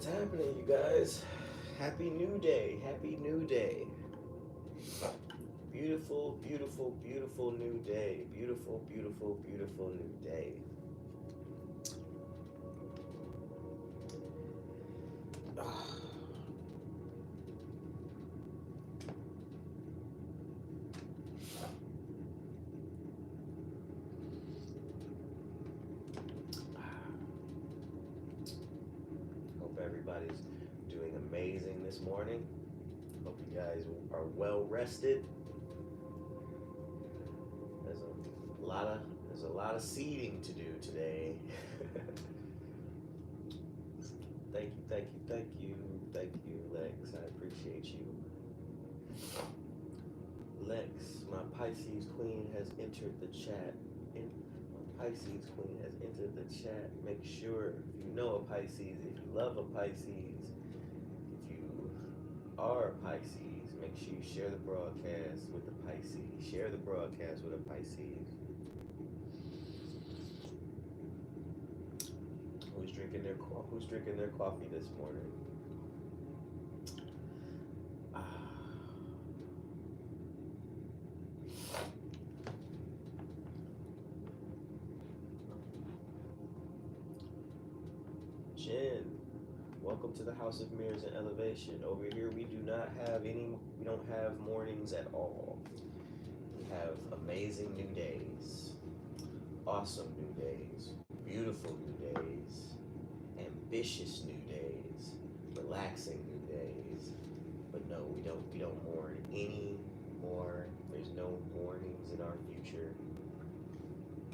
What's happening, you guys? Happy New Day. Happy New Day. Beautiful, beautiful, beautiful new day. Beautiful, beautiful, beautiful new day. Hope everybody's doing amazing this morning. Hope you guys are well rested. There's a lot of seeding to do today. Thank you, Lex. I appreciate you. Lex, my Pisces queen has entered the chat. My Pisces queen has entered the chat. Make sure if you know a Pisces, if you love a Pisces, if you are a Pisces, make sure you share the broadcast with the Pisces. Share the broadcast with a Pisces. Who's drinking their coffee this morning? Jen, welcome to the House of Mirrors and Elevation. Over here we don't have mornings at all. We have amazing new days, awesome new days, beautiful new days, ambitious new days, relaxing new days. But no, we don't mourn anymore. There's no mournings in our future.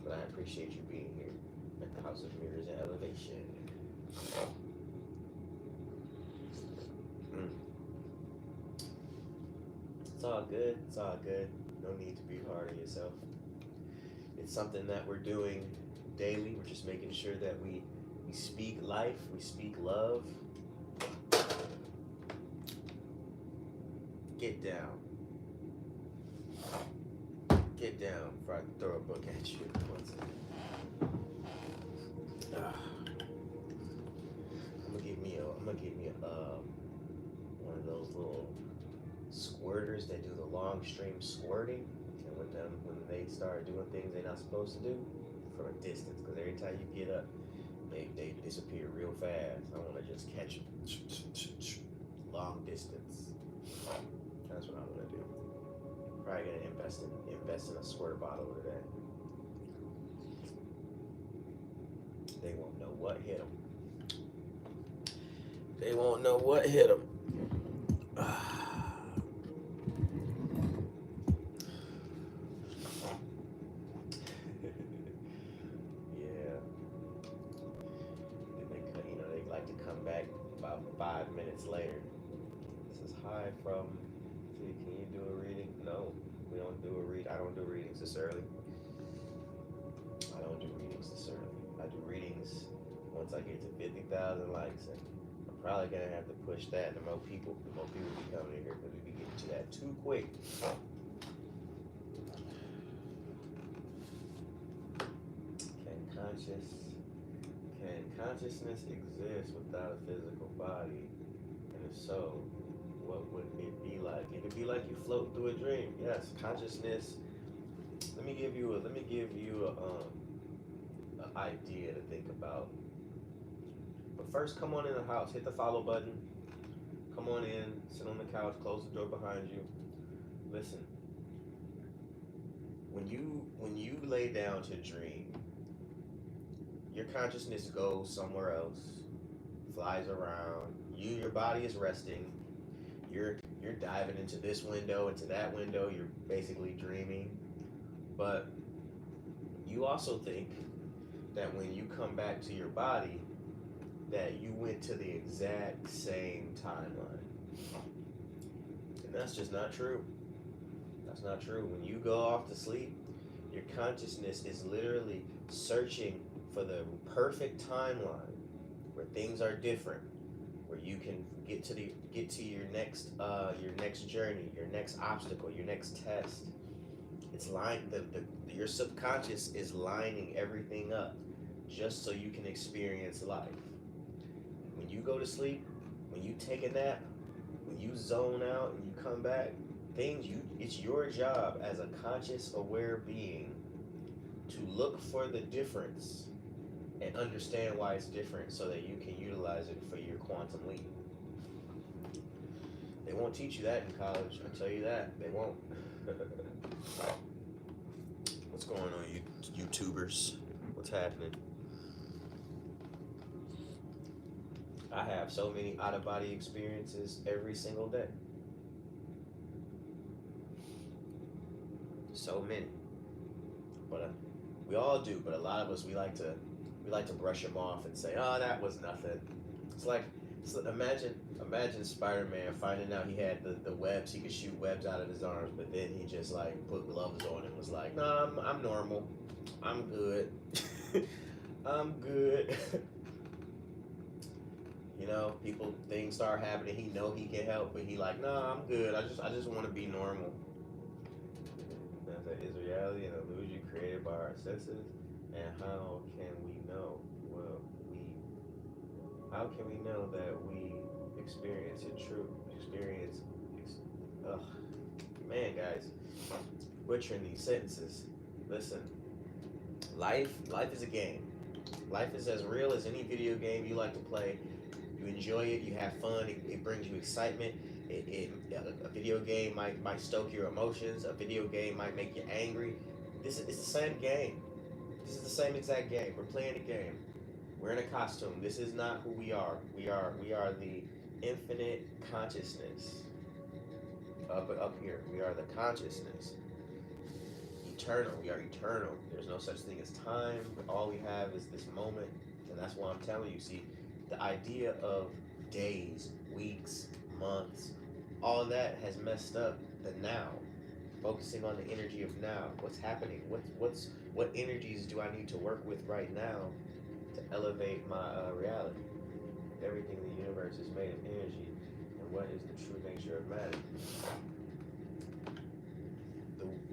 But I appreciate you being here at the House of Mirrors and Elevation. It's all good. It's all good. No need to be hard on yourself. It's something that we're doing daily. We're just making sure that we speak life, we speak love. Get down. Get down before I throw a book at you. One second. I'm gonna get me a one of those little squirters that do the long stream squirting, and when they start doing things they're not supposed to do from a distance, because every time you get up, they disappear real fast. I want to just catch them long distance. That's what I'm gonna do. Probably gonna invest in a squirt bottle today. They won't know what hit them. They won't know what hit them. Yeah. And they like to come back about 5 minutes later. This is hi from. See, can you do a reading? No, we don't do a read. I don't do readings this early. I don't do readings this early. I do readings once I get to 50,000 likes, and I'm probably gonna have to push that. The more people be coming in here, because we be getting to that too quick. Can consciousness exist without a physical body? And if so, what would it be like? It could be like you float through a dream. Yes, consciousness. Let me give you an idea to think about. But first, come on in the house. Hit the follow button. Come on in. Sit on the couch. Close the door behind you. Listen. When you lay down to dream, your consciousness goes somewhere else, flies around. Your body is resting. You're diving into this window, into that window. You're basically dreaming. But you also think that when you come back to your body, that you went to the exact same timeline. And that's just not true. That's not true. When you go off to sleep, your consciousness is literally searching for the perfect timeline where things are different, where you can get to your next journey, your next obstacle, your next test. It's your subconscious is lining everything up just so you can experience life. When you go to sleep, when you take a nap, when you zone out and you come back, it's your job as a conscious, aware being to look for the difference and understand why it's different so that you can utilize it for your quantum leap. They won't teach you that in college, I tell you that. They won't. What's going on, you YouTubers? What's happening? I have so many out-of-body experiences every single day. So many. But we all do, but a lot of us, we like to brush them off and say, oh, that was nothing. It's like, imagine Spider-Man finding out he had the webs, he could shoot webs out of his arms, but then he just like put gloves on and was like, no, I'm normal, I'm good. I'm good. You know, things start happening, he know he can help, but he like, no, I'm good, I just want to be normal. That is reality an illusion created by our senses, and how can we know? Well, how can we know that we experience it true? Ugh, man, guys, butchering these sentences. Listen, life is a game. Life is as real as any video game you like to play. You enjoy it, you have fun, it brings you excitement. A video game might stoke your emotions. A video game might make you angry. It's the same game. This is the same exact game. We're playing a game. We're in a costume. This is not who we are. We are the infinite consciousness. Up here. We are the consciousness. Eternal. We are eternal. There's no such thing as time. All we have is this moment. And that's why I'm telling you, see, the idea of days, weeks, months, all that has messed up the now. Focusing on the energy of now. What's happening? What energies do I need to work with right now to elevate my reality? Everything in the universe is made of energy. And what is the true nature of matter?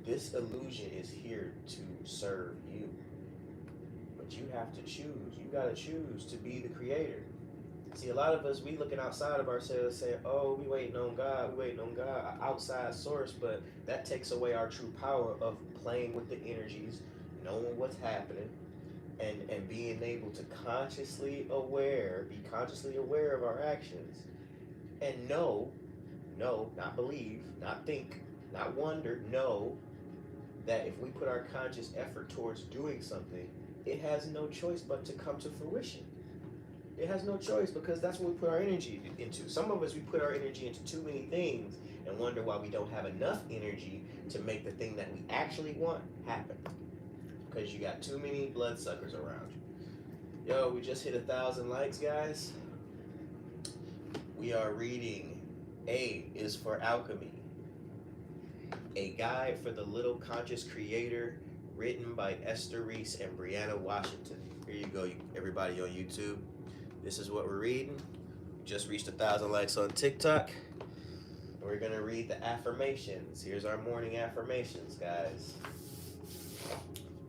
This illusion is here to serve you. But you have to choose. You got to choose to be the creator. See, a lot of us, we looking outside of ourselves saying, oh, we waiting on God, outside source, but that takes away our true power of playing with the energies, knowing what's happening, and being able to be consciously aware of our actions, and know, not believe, not think, not wonder, know that if we put our conscious effort towards doing something, it has no choice but to come to fruition. It has no choice, because that's what we put our energy into. Some of us, we put our energy into too many things and wonder why we don't have enough energy to make the thing that we actually want happen. Because you got too many bloodsuckers around you. Yo, we just hit 1,000 likes, guys. We are reading A is for Alchemy, a guide for the little conscious creator, written by Esther Reese and Brianna Washington. Here you go, everybody on YouTube. This is what we're reading. Just reached 1,000 likes on TikTok. We're gonna read the affirmations. Here's our morning affirmations, guys.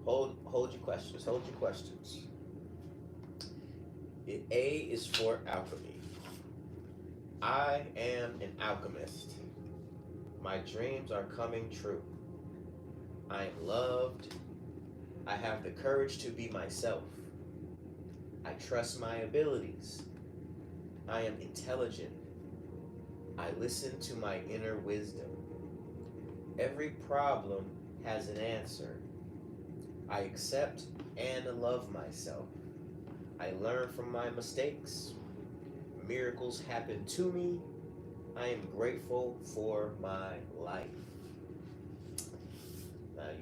Hold your questions. Hold your questions. A is for alchemy. I am an alchemist. My dreams are coming true. I am loved. I have the courage to be myself. I trust my abilities. I am intelligent. I listen to my inner wisdom. Every problem has an answer. I accept and love myself. I learn from my mistakes. Miracles happen to me. I am grateful for my life.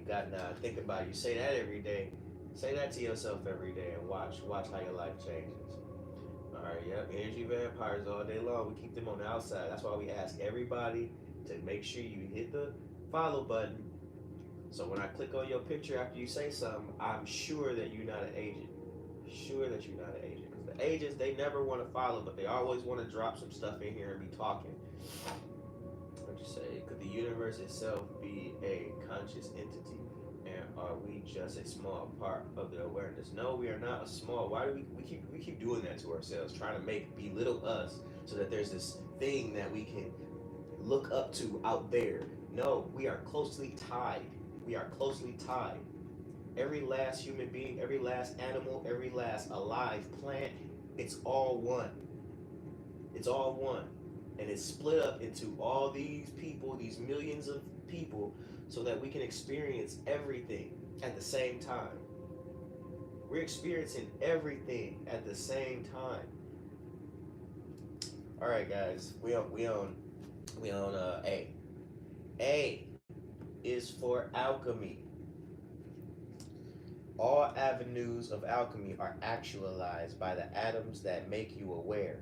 Now think about it. You say that every day. Say that to yourself every day and watch how your life changes. Alright, yep, energy vampires all day long. We keep them on the outside. That's why we ask everybody to make sure you hit the follow button. So when I click on your picture after you say something, I'm sure that you're not an agent. Sure that you're not an agent. Because the agents, they never want to follow, but they always want to drop some stuff in here and be talking. What you say? Could the universe itself be a conscious entity? And are we just a small part of the awareness? No, we are not a small. Why do we keep doing that to ourselves, trying to make belittle us so that there's this thing that we can look up to out there? No, we are closely tied. We are closely tied. Every last human being, every last animal, every last alive plant, it's all one. It's all one. And it's split up into all these people, these millions of people, so that we can experience everything at the same time. We're experiencing everything at the same time. All right, guys, we on A. A is for alchemy. All avenues of alchemy are actualized by the atoms that make you aware.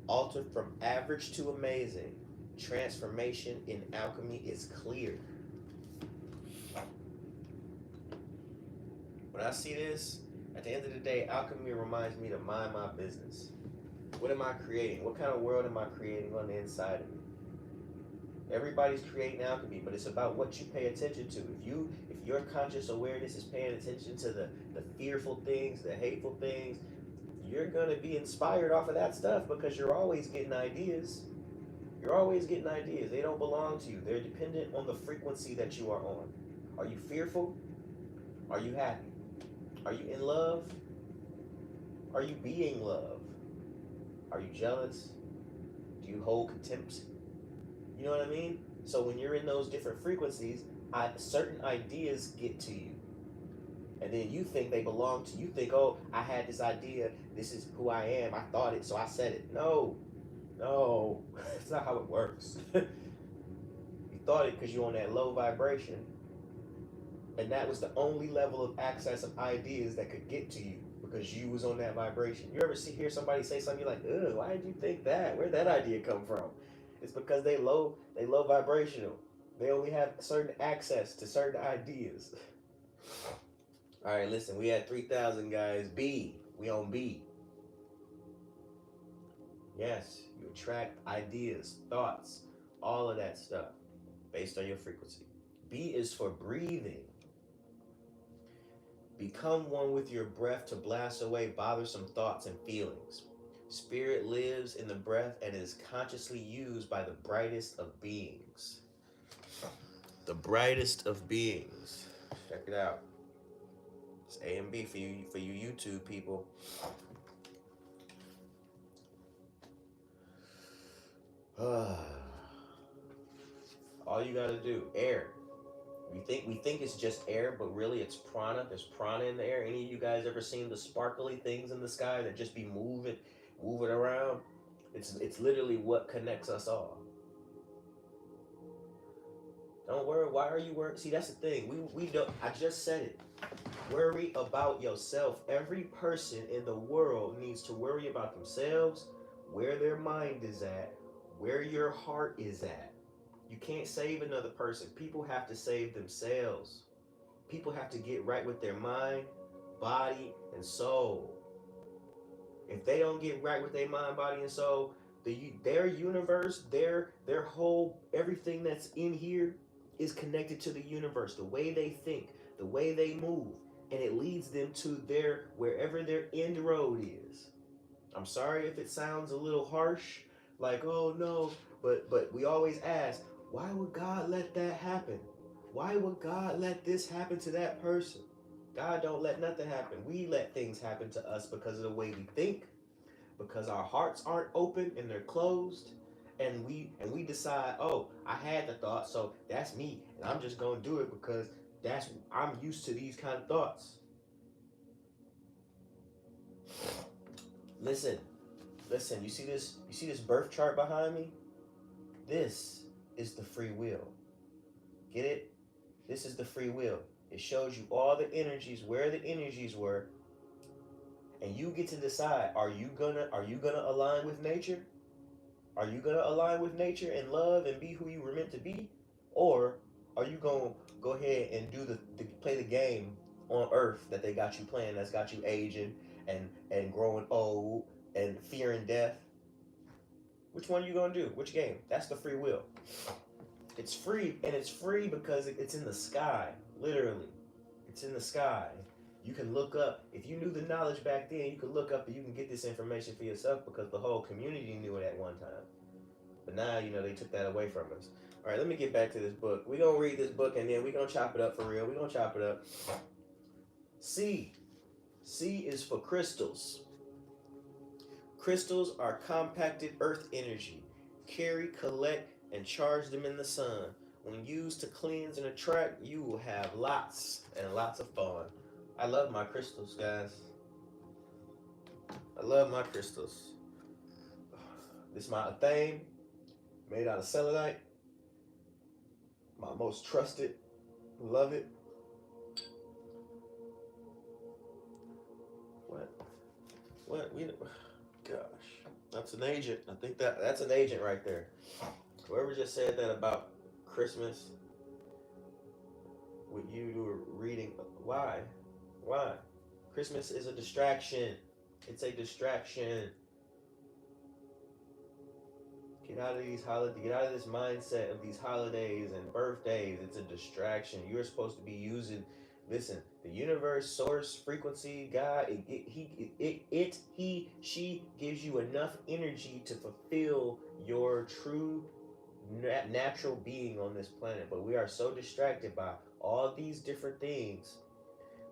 Altered from average to amazing, transformation in alchemy is clear. When I see this, at the end of the day, alchemy reminds me to mind my business. What am I creating? What kind of world am I creating on the inside of me? Everybody's creating alchemy, but it's about what you pay attention to. If your conscious awareness is paying attention to the fearful things, the hateful things, you're gonna be inspired off of that stuff because you're always getting ideas. You're always getting ideas. They don't belong to you. They're dependent on the frequency that you are on. Are you fearful? Are you happy? Are you in love? Are you being loved? Are you jealous? Do you hold contempt? You know what I mean? So when you're in those different frequencies, certain ideas get to you. And then you think they belong to you. You think, oh, I had this idea. This is who I am. I thought it, so I said it. No, no, it's not how it works. You thought it because you're on that low vibration. And that was the only level of access of ideas that could get to you because you was on that vibration. You ever hear somebody say something, you're like, ugh, why did you think that? Where'd that idea come from? It's because they low vibrational. They only have certain access to certain ideas. All right, listen, we had 3,000 guys. B, we on B. Yes, you attract ideas, thoughts, all of that stuff based on your frequency. B is for breathing. Become one with your breath to blast away bothersome thoughts and feelings. Spirit lives in the breath and is consciously used by the brightest of beings. The brightest of beings. Check it out. It's A and B for you YouTube people. All you gotta do, air. We think it's just air, but really it's prana. There's prana in the air. Any of you guys ever seen the sparkly things in the sky that just be moving around? It's literally what connects us all. Don't worry. Why are you worried? See, that's the thing. We don't. I just said it. Worry about yourself. Every person in the world needs to worry about themselves, where their mind is at, where your heart is at. You can't save another person. People have to save themselves. People have to get right with their mind, body, and soul. If they don't get right with their mind, body, and soul, their universe, their whole everything that's in here is connected to the universe. The way they think, the way they move, and it leads them to their wherever their end road is. I'm sorry if it sounds a little harsh, like oh no, but we always ask, why would God let that happen? Why would God let this happen to that person? God don't let nothing happen. We let things happen to us because of the way we think, because our hearts aren't open and they're closed, and we decide, oh, I had the thought, so that's me, and I'm just gonna do it because I'm used to these kind of thoughts. Listen, listen. You see this birth chart behind me? This is the free will. Get it? This is the free will. It shows you all the energies, where the energies were, and you get to decide, are you gonna align with nature? Are you gonna align with nature and love and be who you were meant to be? Or are you gonna go ahead and play the game on earth that they got you playing, that's got you aging and growing old and fearing death? Which one are you gonna do? Which game? That's the free will. It's free, and it's free because it's in the sky, literally. It's in the sky. You can look up. If you knew the knowledge back then, you could look up and you can get this information for yourself because the whole community knew it at one time. But now, they took that away from us. All right, let me get back to this book. We're going to read this book and then we're going to chop it up for real. We're going to chop it up. C. C is for crystals. Crystals are compacted earth energy. Carry, collect, and charge them in the sun. When used to cleanse and attract, you will have lots and lots of fun. I love my crystals, guys. I love my crystals. This is my thing, made out of selenite. My most trusted. Love it. What? Gosh. That's an agent. I think that's an agent right there. Whoever just said that about Christmas with you reading. Why? Christmas is a distraction. It's a distraction. Get out of these holidays. Get out of this mindset of these holidays and birthdays. It's a distraction. You're supposed to be using. Listen, the universe, source, frequency, God, she gives you enough energy to fulfill your true natural being on this planet. But we are so distracted by all these different things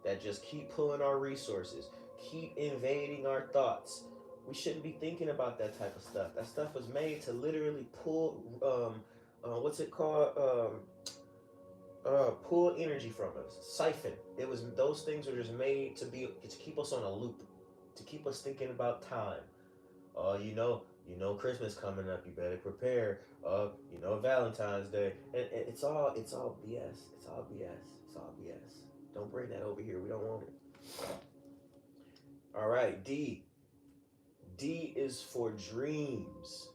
that just keep pulling our resources, keep invading our thoughts. We shouldn't be thinking about that type of stuff. That stuff was made to literally pull, what's it called? Pull energy from us, siphon. Those things are just made to keep us on a loop, to keep us thinking about time. Christmas coming up. You better prepare. Valentine's Day, and it's all BS. It's all BS. It's all BS. Don't bring that over here. We don't want it. All right, D. D is for dreams.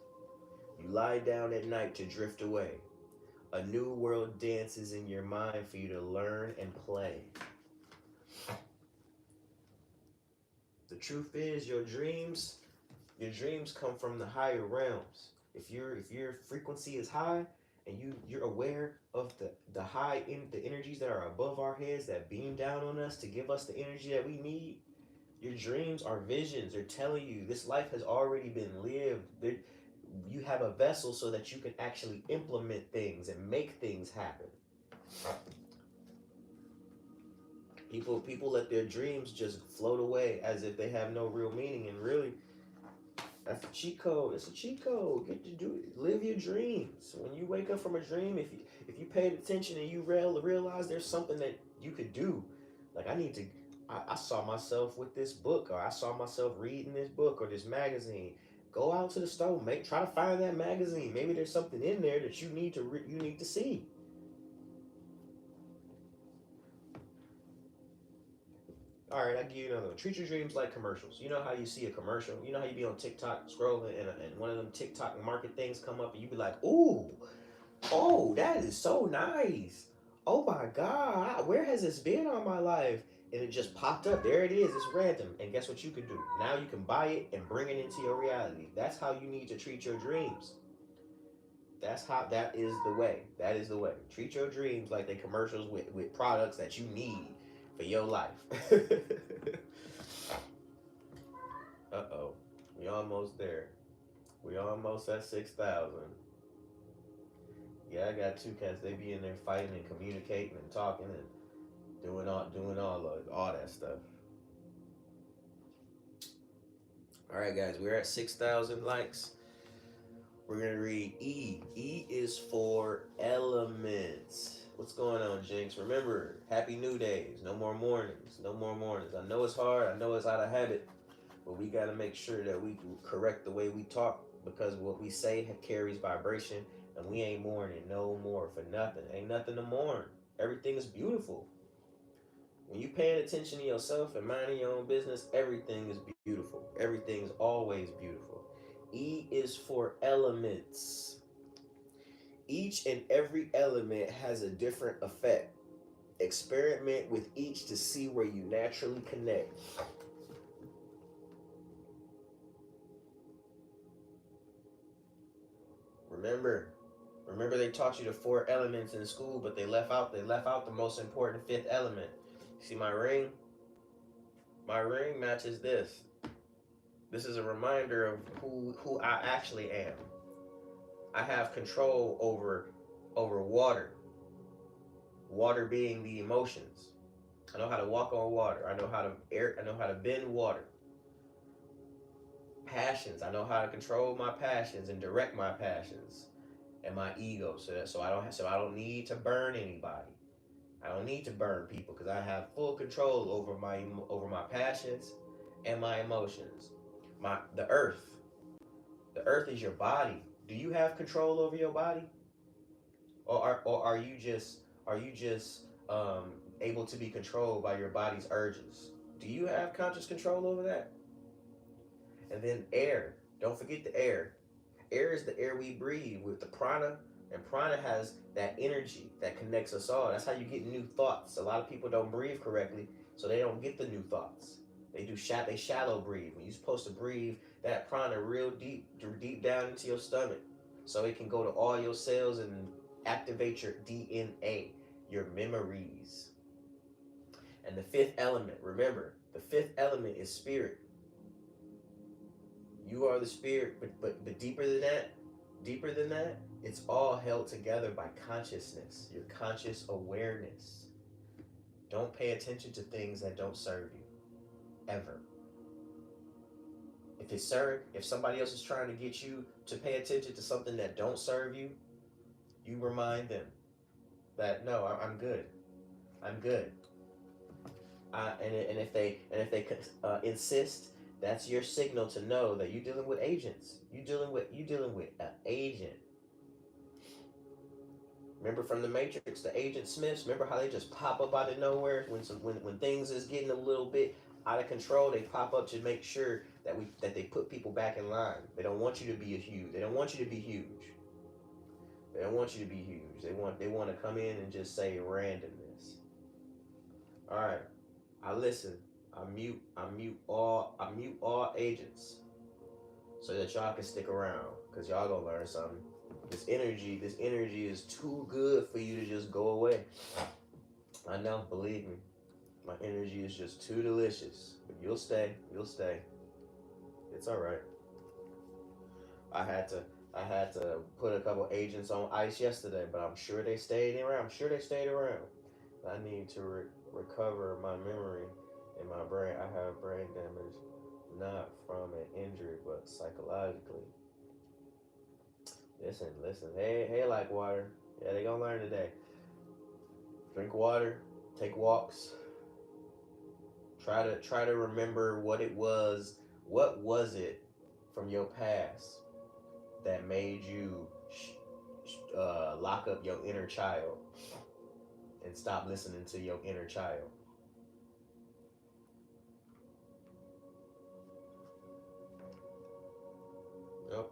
You lie down at night to drift away. A new world dances in your mind for you to learn and play. The truth is, your dreams come from the higher realms. If your frequency is high and you're aware of the energies that are above our heads that beam down on us to give us the energy that we need, your dreams are visions. They're telling you this life has already been lived. You have a vessel so that you can actually implement things and make things happen. People let their dreams just float away as if they have no real meaning, and really, that's a cheat code. It's a cheat code. Get to do it. Live your dreams. When you wake up from a dream, if you paid attention and you realize there's something that you could do, like I saw myself with this book, or I saw myself reading this book or this magazine. Go out to the store, try to find that magazine. Maybe there's something in there that you need to see. All right, I give you another one. Treat your dreams like commercials. You know how you see a commercial? You know how you be on TikTok scrolling and one of them TikTok market things come up and you be like, ooh, oh, that is so nice. Oh my God, where has this been all my life? And it just popped up. There it is. It's random. And guess what you can do? Now you can buy it and bring it into your reality. That's how you need to treat your dreams. That is the way. That is the way. Treat your dreams like they commercials with products that you need for your life. Uh-oh. We almost there. We almost at 6,000. Yeah, I got two cats. They be in there fighting and communicating and talking and doing all that stuff. All right, guys, we're at 6,000 likes. We're going to read E. E is for elements. What's going on, Jinx? Remember, happy new days. No more mornings. No more mornings. I know it's hard. I know it's out of habit. But we got to make sure that we correct the way we talk, because what we say carries vibration, and we ain't mourning no more for nothing. Ain't nothing to mourn. Everything is beautiful. When you paying attention to yourself and minding your own business, everything is beautiful. Everything's always beautiful. E is for elements. Each and every element has a different effect. Experiment with each to see where you naturally connect. Remember they taught you the 4 elements in school, but they left out the most important fifth element. See my ring? My ring matches this. This is a reminder of who I actually am. I have control over water. Water being the emotions. I know how to walk on water. I know how to bend water. Passions. I know how to control my passions and direct my passions and my ego, so I don't need to burn anybody. I don't need to burn people because I have full control over my passions and my emotions. The earth. The earth is your body. Do you have control over your body, or are you just able to be controlled by your body's urges? Do you have conscious control over that? And then air. Don't forget the air. Air is the air we breathe with the prana, and prana has that energy that connects us all. That's how you get new thoughts. A lot of people don't breathe correctly, so they don't get the new thoughts. They shallow breathe. When you're supposed to breathe that prana real deep down into your stomach, so it can go to all your cells and activate your DNA, your memories. And the fifth element, remember, the fifth element is spirit. You are the spirit, but deeper than that, it's all held together by consciousness, your conscious awareness. Don't pay attention to things that don't serve you, ever. If somebody else is trying to get you to pay attention to something that don't serve you, you remind them that no, I'm good. I'm good. And if they insist, that's your signal to know that you're dealing with agents. You dealing with an agent. Remember from the Matrix, the Agent Smiths. Remember how they just pop up out of nowhere when things is getting a little bit out of control. They pop up to make sure that they put people back in line. They don't want you to be huge. They don't want you to be huge. They don't want you to be huge. They want to come in and just say randomness. All right, I listen. I mute all agents so that y'all can stick around because y'all gonna learn something. This energy is too good for you to just go away. I know, believe me. My energy is just too delicious. But you'll stay. It's all right. I had to put a couple agents on ice yesterday, but I'm sure they stayed around. I need to recover my memory in my brain. I have brain damage, not from an injury, but psychologically. Listen. Hey, like water. Yeah, they gonna learn today. Drink water, take walks. Try to remember what it was. What was it from your past that made you lock up your inner child and stop listening to your inner child? Yep.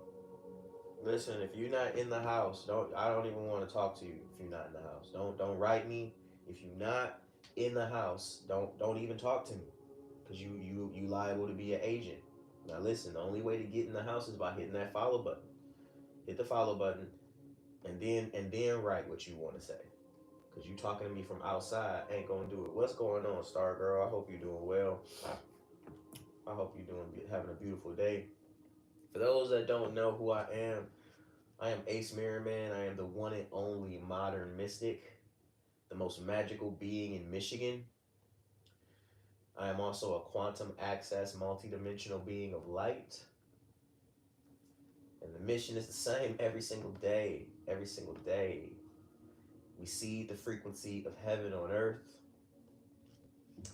Listen, if you're not in the house, I don't even want to talk to you if you're not in the house. Don't write me. If you're not in the house, don't even talk to me. Because you liable to be an agent. Now listen, the only way to get in the house is by hitting that follow button. Hit the follow button and then write what you want to say. Because you talking to me from outside ain't gonna do it. What's going on, Star Girl? I hope you're doing well. I hope you're having a beautiful day. For those that don't know who I am Ace Merriman. I am the one and only modern mystic, the most magical being in Michigan. I am also a quantum access multidimensional being of light. And the mission is the same every single day. Every single day. We see the frequency of heaven on earth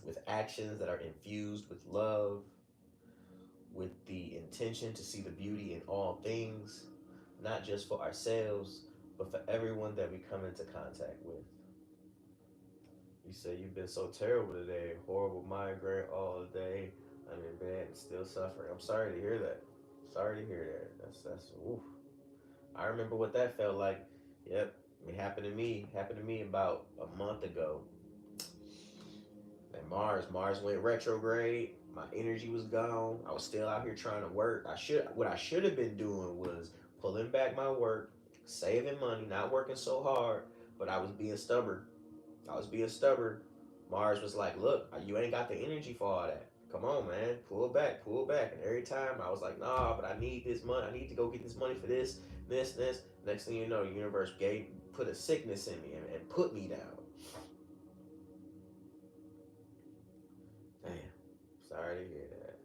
with actions that are infused with love, with the intention to see the beauty in all things, not just for ourselves, but for everyone that we come into contact with. You say you've been so terrible today, horrible migraine all day. I'm in bed and still suffering. I'm sorry to hear that. Sorry to hear that. That's oof. I remember what that felt like. Yep, it happened to me. Happened to me about a month ago. And Mars went retrograde. My energy was gone. I was still out here trying to work. What I should have been doing was pulling back my work, saving money, not working so hard, but I was being stubborn. I was being stubborn. Mars was like, look, you ain't got the energy for all that. Come on, man, pull back, pull back. And every time I was like, nah, but I need this money. I need to go get this money for this, this, this. Next thing you know, the universe put a sickness in me and put me down. Damn, sorry to hear that.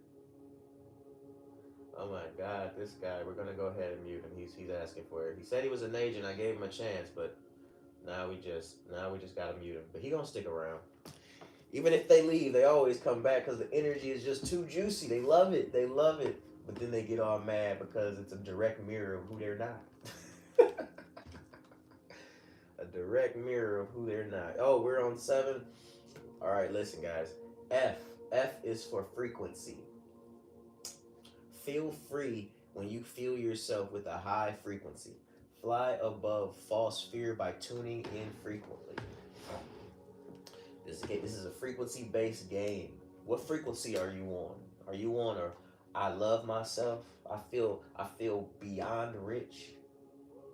Oh my God, this guy. We're gonna go ahead and mute him. He's asking for it. He said he was an agent. I gave him a chance, but now we just gotta mute him. But he gonna stick around. Even if they leave, they always come back because the energy is just too juicy. They love it. They love it. But then they get all mad because it's a direct mirror of who they're not. A direct mirror of who they're not. Oh, we're on 7. All right, listen, guys. F. F is for frequency. Feel free when you feel yourself with a high frequency. Fly above false fear by tuning in frequently. This is a frequency-based game. What frequency are you on? Are you on a I love myself? I feel beyond rich.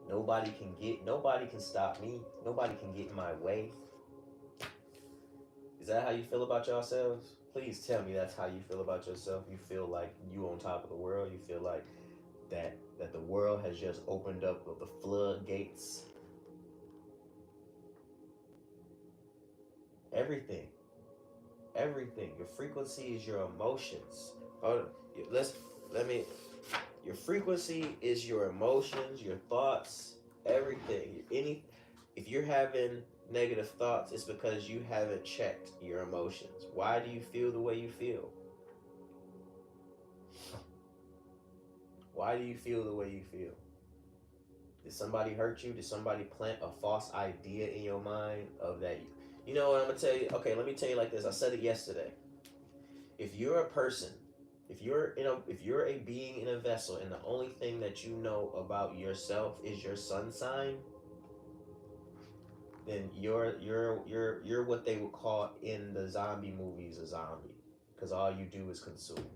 Nobody can stop me. Nobody can get in my way. Is that how you feel about yourselves? Please tell me that's how you feel about yourself. You feel like you on top of the world. You feel like that the world has just opened up the floodgates. Everything. Everything. Your frequency is your emotions. Oh, let me. Your frequency is your emotions, your thoughts, everything. If you're having negative thoughts, it's because you haven't checked your emotions. Why do you feel the way you feel? Why do you feel the way you feel? Did somebody hurt you? Did somebody plant a false idea in your mind of that? You know what I'm gonna tell you? Okay, let me tell you like this. I said it yesterday. If you're a person, if you're a being in a vessel, and the only thing that you know about yourself is your sun sign, then you're what they would call in the zombie movies a zombie, because all you do is consume.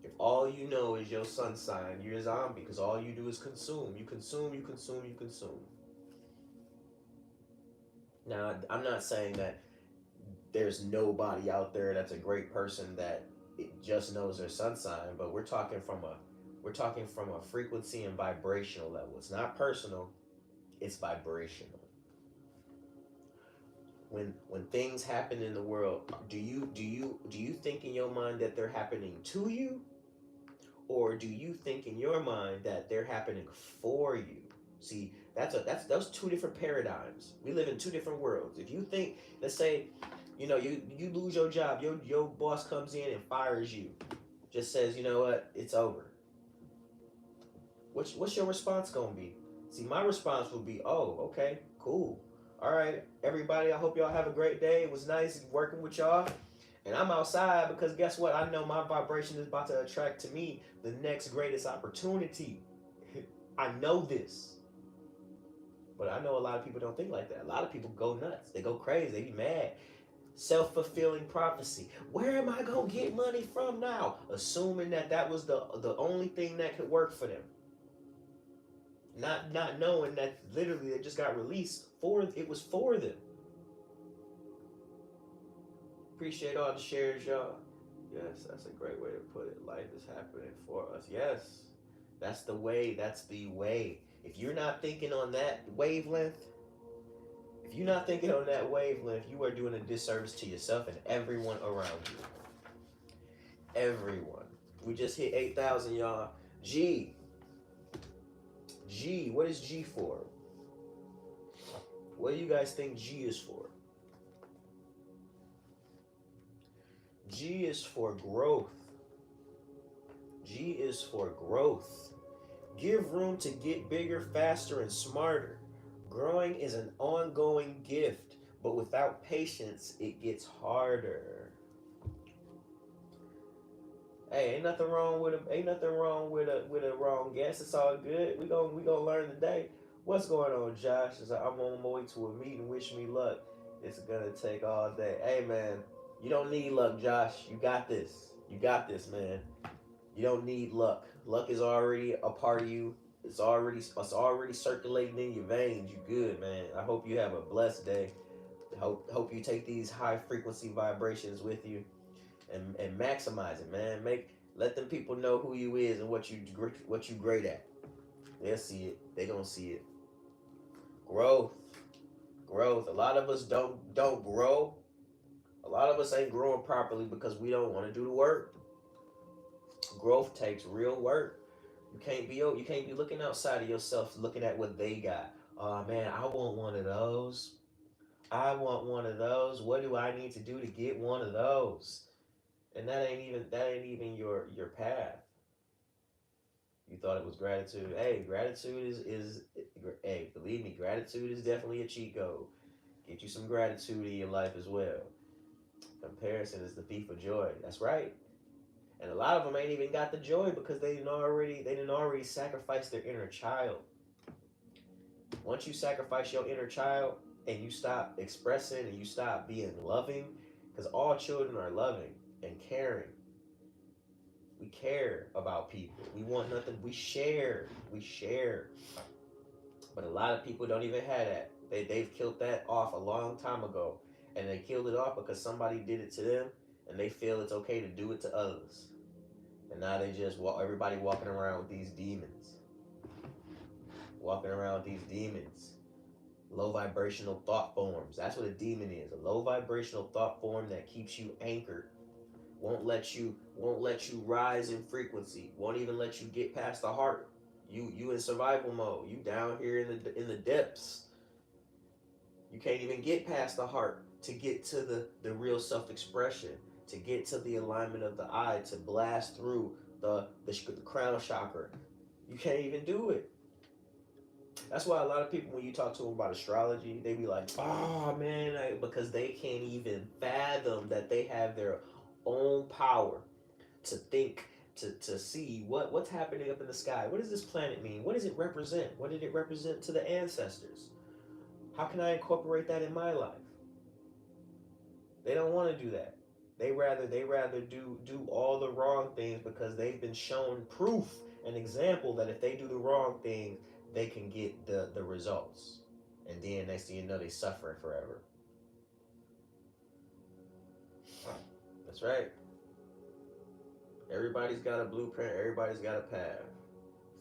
If all you know is your sun sign, you're a zombie because all you do is consume. You consume, you consume, you consume. Now, I'm not saying that there's nobody out there that's a great person that it just knows their sun sign, but we're talking from a frequency and vibrational level. It's not personal, it's vibrational. When things happen in the world, do you think in your mind that they're happening to you, or do you think in your mind that they're happening for you? See, that's those two different paradigms. We live in two different worlds. If you think, let's say, you lose your job, your boss comes in and fires you, just says, you know what, it's over. What's your response gonna be? See, my response would be, oh, okay, cool. All right, everybody, I hope y'all have a great day. It was nice working with y'all. And I'm outside because guess what? I know my vibration is about to attract to me the next greatest opportunity. I know this. But I know a lot of people don't think like that. A lot of people go nuts. They go crazy. They be mad. Self-fulfilling prophecy. Where am I going to get money from now? Assuming that was the only thing that could work for them. Not knowing that literally it just got released it was for them. Appreciate all the shares, y'all. Yes, that's a great way to put it. Life is happening for us. Yes, that's the way. That's the way. If you're not thinking on that wavelength, you are doing a disservice to yourself and everyone around you. Everyone. We just hit 8,000, y'all. G, what is G for? What do you guys think G is for? G is for growth. G is for growth. Give room to get bigger, faster, and smarter. Growing is an ongoing gift, but without patience, it gets harder. Hey, ain't nothing wrong with a wrong guess. It's all good. We gonna learn today. What's going on, Josh? I'm on my way to a meeting. Wish me luck. It's gonna take all day. Hey, man, you don't need luck, Josh. You got this. You got this, man. You don't need luck. Luck is already a part of you. It's already circulating in your veins. You good, man. I hope you have a blessed day. Hope you take these high frequency vibrations with you and maximize it, man. Let them people know who you is and what you great at. They'll see it. They gonna see it. Growth, growth. A lot of us don't grow. A lot of us ain't growing properly because we don't want to do the work. Growth takes real work. You can't be looking outside of yourself, looking at what they got. Oh man, I want one of those. I want one of those. What do I need to do to get one of those? And that ain't even your path. You thought it was gratitude. Hey, gratitude is hey, believe me, gratitude is definitely a cheat code. Get you some gratitude in your life as well. Comparison is the thief of joy. That's right. And a lot of them ain't even got the joy because they didn't already sacrifice their inner child. Once you sacrifice your inner child and you stop expressing and you stop being loving, because all children are loving and caring. We care about people. We want nothing. We share. We share. But a lot of people don't even have that. They've killed that off a long time ago. And they killed it off because somebody did it to them and they feel it's okay to do it to others. And now they just everybody walking around with these demons. Walking around with these demons. Low vibrational thought forms. That's what a demon is. A low vibrational thought form that keeps you anchored. Won't let you rise in frequency. Won't even let you get past the heart. You in survival mode. You down here in the depths. You can't even get past the heart to get to the real self-expression, to get to the alignment of the eye, to blast through the crown chakra. You can't even do it. That's why a lot of people, when you talk to them about astrology, they be like, "Oh man," because they can't even fathom that they have their own power to think, to see what's happening up in the sky. What does this planet mean? What does it represent? What did it represent to the ancestors? How can I incorporate that in my life? They don't want to do that. They rather do all the wrong things because they've been shown proof, an example that if they do the wrong thing, they can get the results. And then next thing you know, they suffering forever. That's right. Everybody's got a blueprint. Everybody's got a path.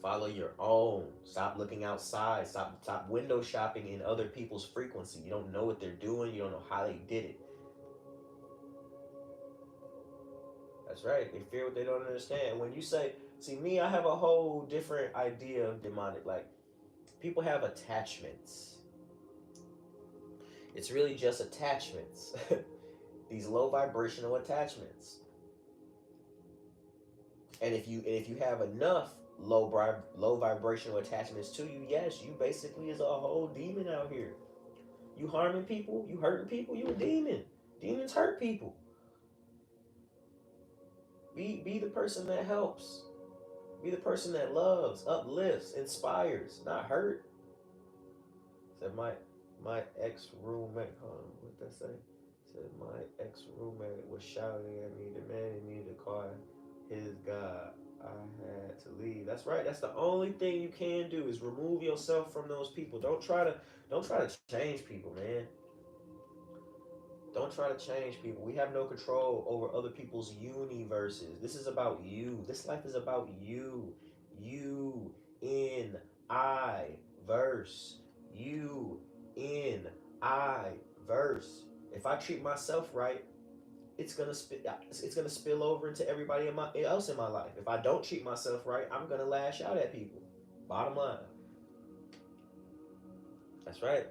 Follow your own. Stop looking outside. Stop window shopping in other people's frequency. You don't know what they're doing. You don't know how they did it. That's right. They fear what they don't understand. When you say, see me, I have a whole different idea of demonic. Like people have attachments. It's really just attachments. These low vibrational attachments. And if you have enough low vibrational attachments to you, yes, you basically is a whole demon out here. You harming people, you hurting people, you a demon. Demons hurt people. Be the person that helps. Be the person that loves, uplifts, inspires, not hurt. Said my ex roommate. Hold on, what did that say? Said my ex roommate was shouting at me, demanding me to call his God. I had to leave. That's right. That's the only thing you can do is remove yourself from those people. Don't try to change people, man. Don't try to change people. We have no control over other people's universes. This is about you. This life is about you. You in I verse. You in I verse. If I treat myself right, it's gonna spill over into everybody else in my life. If I don't treat myself right, I'm gonna lash out at people. Bottom line. That's right.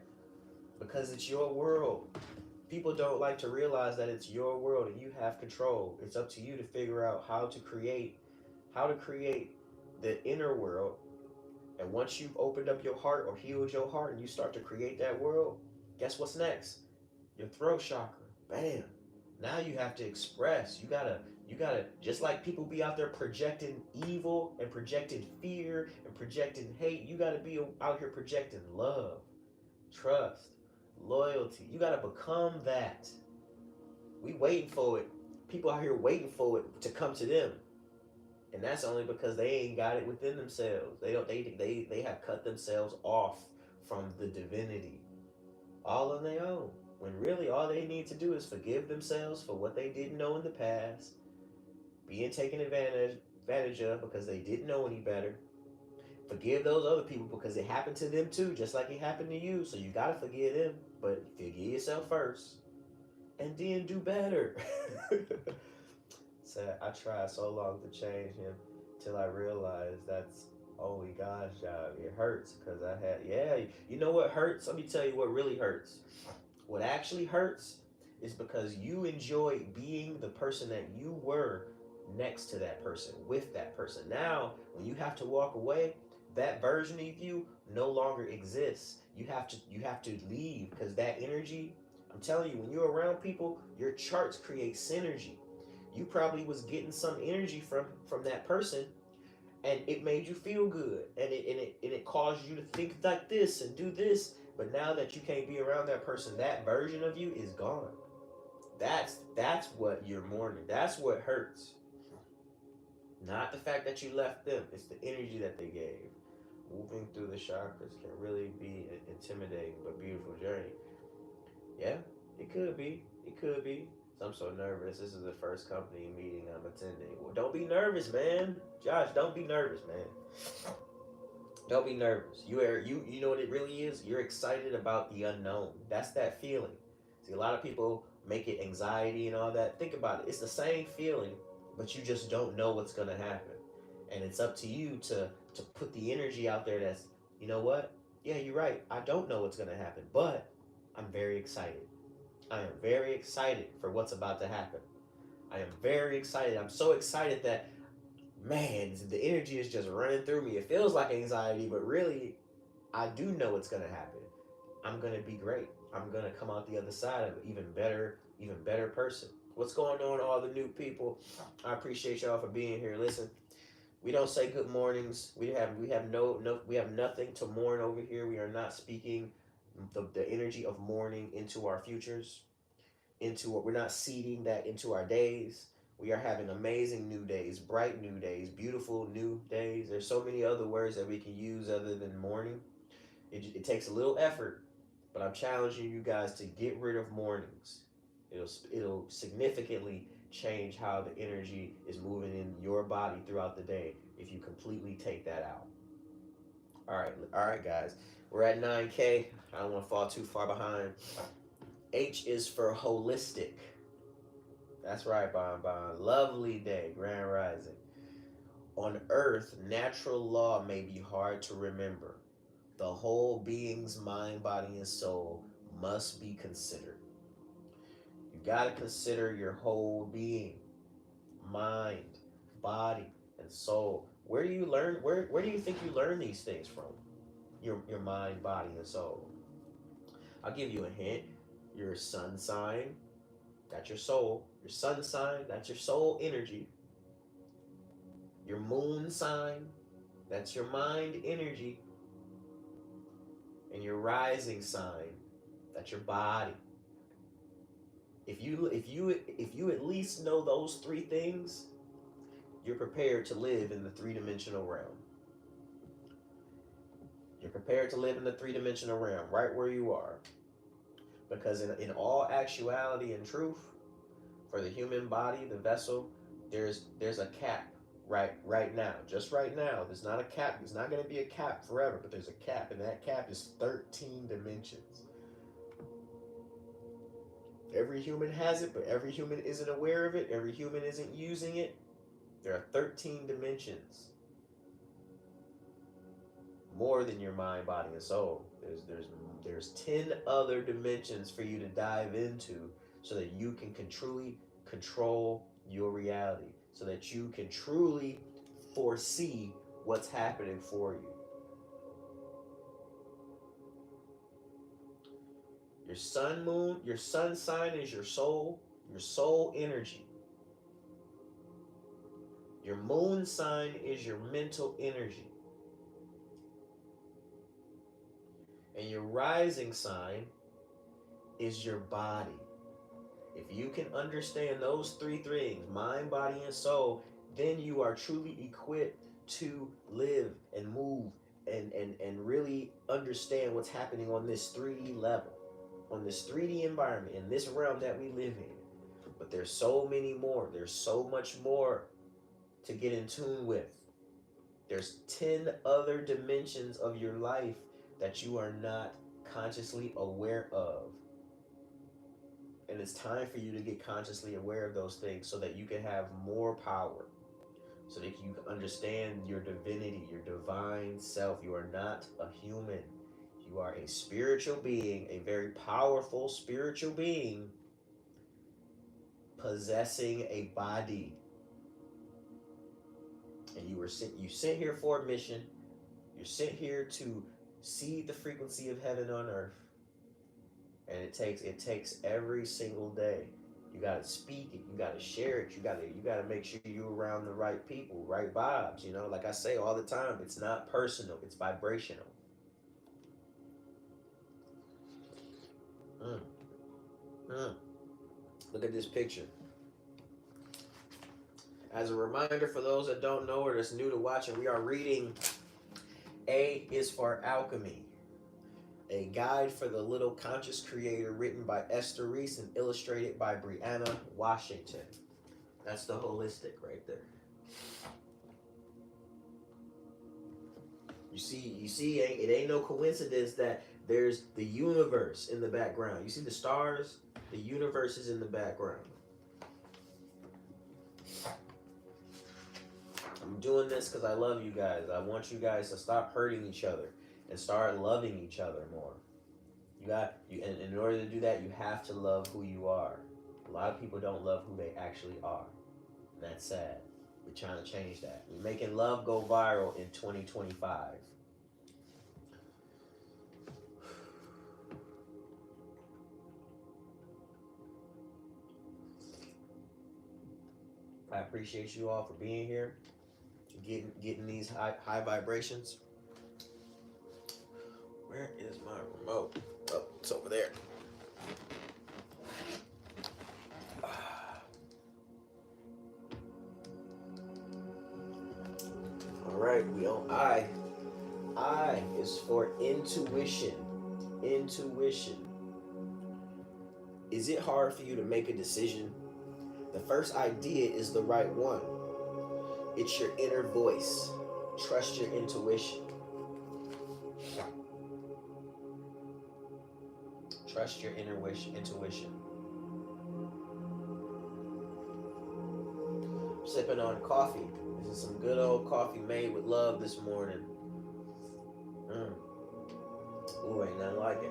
Because it's your world. People don't like to realize that it's your world and you have control. It's up to you to figure out how to create the inner world. And once you've opened up your heart or healed your heart and you start to create that world, guess what's next? Your throat chakra. Bam. Now you have to express. You gotta just like people be out there projecting evil and projecting fear and projecting hate, you gotta be out here projecting love, trust, loyalty. You gotta become that. We waiting for it. People out here waiting for it to come to them. And that's only because they ain't got it within themselves. They don't. They have cut themselves off from the divinity all on their own. When really all they need to do is forgive themselves for what they didn't know in the past, being taken advantage of because they didn't know any better. Forgive those other people because it happened to them too, just like it happened to you. So you gotta forgive them, but forgive yourself first, and then do better. So I tried so long to change him till I realized that's only God's job. It hurts because I had, yeah, you know what hurts? Let me tell you what really hurts. What actually hurts is because you enjoy being the person that you were next to that person, with that person. Now, when you have to walk away, that version of you no longer exists. You have to leave because that energy, I'm telling you, when you're around people, your charts create synergy. You probably was getting some energy from that person, and it made you feel good, and it caused you to think like this and do this. But now that you can't be around that person, that version of you is gone. That's what you're mourning. That's what hurts. Not the fact that you left them. It's the energy that they gave. Moving through the chakras can really be an intimidating but beautiful journey. Yeah, it could be. It could be. So I'm so nervous. This is the first company meeting I'm attending. Well, don't be nervous, man. Josh, don't be nervous, man. Don't be nervous. You know what it really is? You're excited about the unknown. That's that feeling. See, a lot of people make it anxiety and all that. Think about it. It's the same feeling, but you just don't know what's gonna happen. And it's up to you to put the energy out there that's, you know what? Yeah, you're right. I don't know what's gonna happen, but I'm very excited. I am very excited for what's about to happen. I am very excited. I'm so excited that, man, the energy is just running through me. It feels like anxiety, but really, I do know it's gonna happen. I'm gonna be great. I'm gonna come out the other side of even better person. What's going on, all the new people? I appreciate y'all for being here. Listen, we don't say good mornings. We have nothing to mourn over here. We are not speaking the energy of mourning into our futures, into what we're not seeding that into our days. We are having amazing new days, bright new days, beautiful new days. There's so many other words that we can use other than mourning. It takes a little effort, but I'm challenging you guys to get rid of mornings. It'll significantly change how the energy is moving in your body throughout the day if you completely take that out. All right, guys. We're at 9K. I don't want to fall too far behind. H is for holistic. That's right, Bon Bon. Lovely day, Grand Rising. On Earth, natural law may be hard to remember. The whole being's mind, body, and soul must be considered. You got to consider your whole being, mind, body, and soul. Where do you learn? Where do you think you learn these things from? Your mind, body, and soul. I'll give you a hint. Your sun sign, that's your soul. Your sun sign, that's your soul energy. Your moon sign, that's your mind energy. And your rising sign, that's your body. If you at least know those three things, you're prepared to live in the three-dimensional realm. You're prepared to live in the three-dimensional realm right where you are. Because in all actuality and truth, for the human body, the vessel, there's a cap right now. Just right now. There's not a cap. There's not going to be a cap forever, but there's a cap, and that cap is 13 dimensions. Every human has it, but every human isn't aware of it. Every human isn't using it. There are 13 dimensions. More than your mind, body, and soul. There's 10 other dimensions for you to dive into so that you can truly control your reality, so that you can truly foresee what's happening for you. Your sun sign is your soul energy. Your moon sign is your mental energy. And your rising sign is your body. If you can understand those three things, mind, body, and soul, then you are truly equipped to live and move and really understand what's happening on this 3D level, on this 3D environment, in this realm that we live in. But there's so many more. There's so much more to get in tune with. There's 10 other dimensions of your life that you are not consciously aware of. And it's time for you to get consciously aware of those things so that you can have more power, so that you can understand your divinity, your divine self. You are not a human. You are a spiritual being, a very powerful spiritual being possessing a body. And you sent here for a mission. You're sent here to see the frequency of heaven on earth. And it takes every single day. You gotta speak it, you gotta share it, you gotta make sure you're around the right people, right vibes, like I say all the time, it's not personal, it's vibrational. Mm. Mm. Look at this picture. As a reminder for those that don't know or that's new to watching, we are reading A is for Alchemy, a guide for the little conscious creator, written by Esther Reese and illustrated by Brianna Washington. That's the holistic right there. You see, it ain't no coincidence that there's the universe in the background. You see the stars? The universe is in the background. I'm doing this because I love you guys. I want you guys to stop hurting each other and start loving each other more. And in order to do that, you have to love who you are. A lot of people don't love who they actually are. And that's sad. We're trying to change that. We're making love go viral in 2025. I appreciate you all for being here, getting these high vibrations. Where is my remote? Oh, it's over there. All right, we on I. I is for intuition. Intuition. Is it hard for you to make a decision? The first idea is the right one. It's your inner voice. Trust your intuition. Trust your intuition. I'm sipping on coffee. This is some good old coffee made with love this morning. Ooh, ain't nothing like it.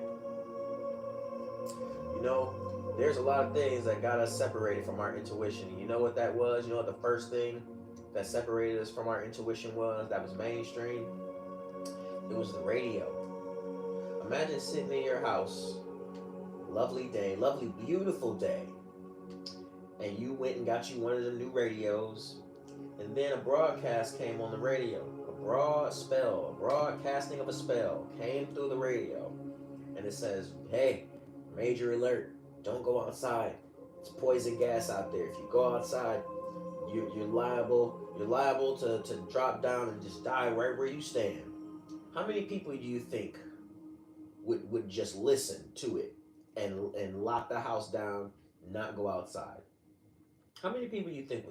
There's a lot of things that got us separated from our intuition. You know what that was? You know what the first thing that separated us from our intuition was? That was mainstream. It was the radio. Imagine sitting in your house, lovely day, lovely, beautiful day, and you went and got you one of the new radios, and then a broadcast came on the radio. A broadcasting of a spell came through the radio, and it says, hey, major alert, don't go outside. It's poison gas out there. If you go outside, you're liable to drop down and just die right where you stand. How many people do you think would just listen to it and lock the house down, not go outside? How many people do you think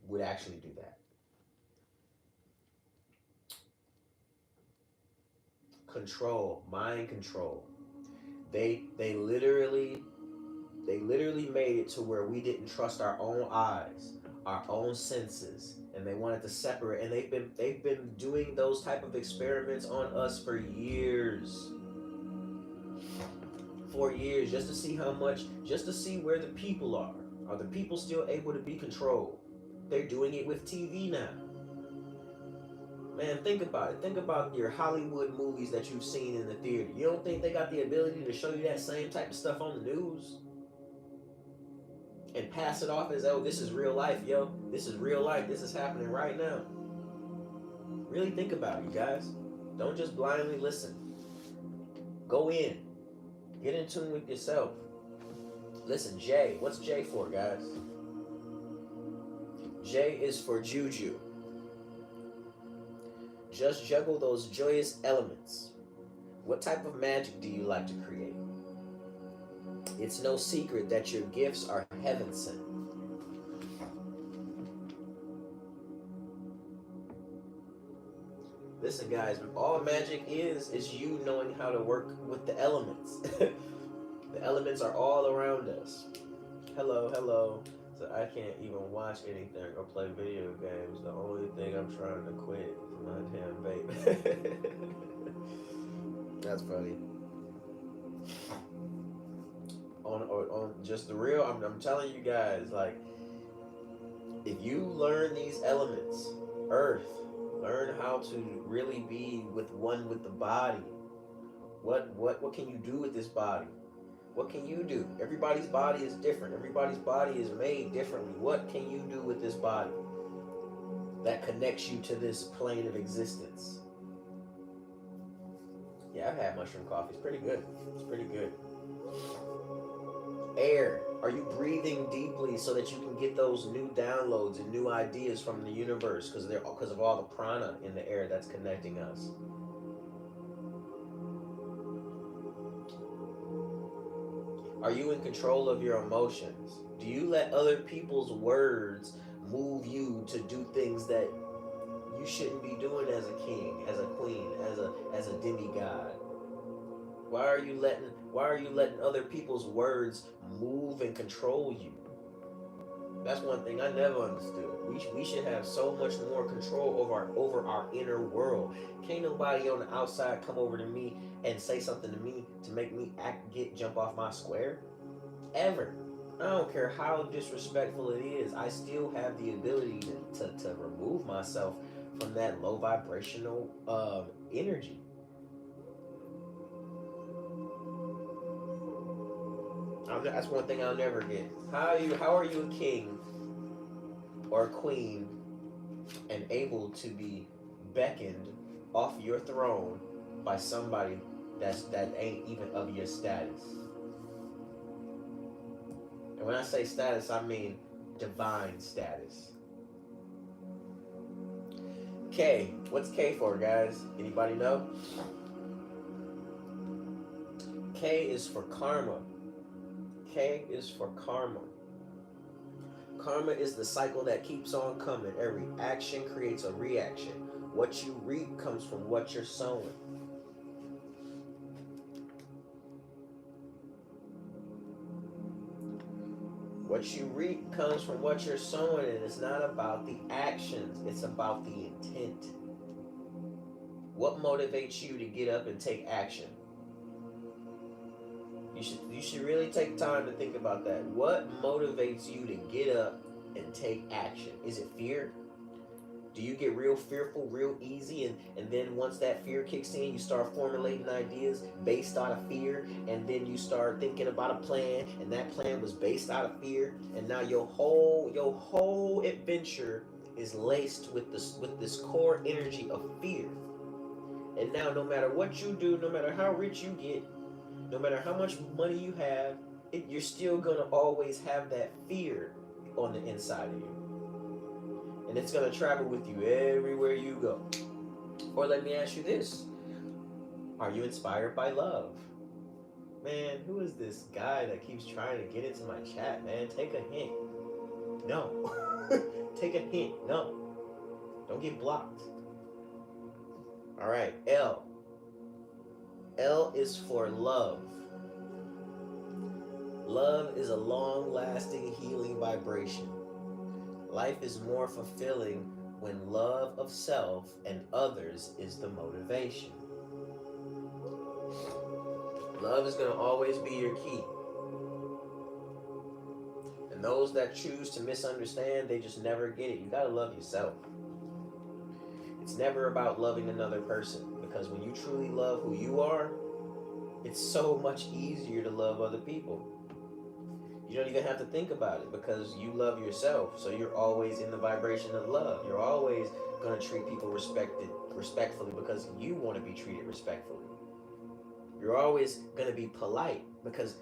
would actually do that? Control, mind control. They literally made it to where we didn't trust our own eyes, our own senses, and they wanted to separate. And they've been doing those type of experiments on us for years. For years, just to see where the people are. Are the people still able to be controlled? They're doing it with TV now. Man, think about it. Think about your Hollywood movies that you've seen in the theater. You don't think they got the ability to show you that same type of stuff on the news? And pass it off as, oh, this is real life, yo. This is real life. This is happening right now. Really think about it, you guys. Don't just blindly listen. Go in. Get in tune with yourself. Listen, J. What's J for, guys? J is for juju. Just juggle those joyous elements. What type of magic do you like to create? It's no secret that your gifts are heaven sent. Listen, guys, all magic is you knowing how to work with the elements. The elements are all around us. Hello, hello. So I can't even watch anything or play video games. The only thing I'm trying to quit is my damn vape. That's funny. On just the real, I'm telling you guys, like, if you learn these elements, earth, learn how to really be with one with the body. What can you do with this body? What can you do? Everybody's body is different. Everybody's body is made differently. What can you do with this body that connects you to this plane of existence? Yeah, I've had mushroom coffee. It's pretty good. It's pretty good. Air. Are you breathing deeply so that you can get those new downloads and new ideas from the universe because of all the prana in the air that's connecting us? Are you in control of your emotions? Do you let other people's words move you to do things that you shouldn't be doing as a king, as a queen, as a demigod? Why are you letting other people's words move and control you? That's one thing I never understood. We should have so much more control over our inner world. Can't nobody on the outside come over to me and say something to me to make me jump off my square. Ever. I don't care how disrespectful it is. I still have the ability to remove myself from that low vibrational energy. That's one thing I'll never get. How are you a king or a queen and able to be beckoned off your throne by somebody that ain't even of your status? And when I say status, I mean divine status. K. What's K for, guys? Anybody know? K is for karma. K is for karma. Karma is the cycle that keeps on coming. Every action creates a reaction. What you reap comes from what you're sowing. What you reap comes from what you're sowing, and it's not about the actions, it's about the intent. What motivates you to get up and take action? You should really take time to think about that. What motivates you to get up and take action? Is it fear? Do you get real fearful real easy, and then once that fear kicks in, you start formulating ideas based out of fear, and then you start thinking about a plan, and that plan was based out of fear, and now your whole adventure is laced with this core energy of fear. And now no matter what you do, no matter how rich you get, no matter how much money you have, you're still gonna always have that fear on the inside of you. And it's going to travel with you everywhere you go. Or let me ask you this. Are you inspired by love? Man, who is this guy that keeps trying to get into my chat, man? Take a hint. No. Take a hint. No. Don't get blocked. All right, L. L is for love. Love is a long-lasting healing vibration. Life is more fulfilling when love of self and others is the motivation. Love is going to always be your key. And those that choose to misunderstand, they just never get it. You got to love yourself. It's never about loving another person, because when you truly love who you are, it's so much easier to love other people. You don't even have to think about it because you love yourself. So you're always in the vibration of love. You're always going to treat people respectfully because you want to be treated respectfully. You're always going to be polite because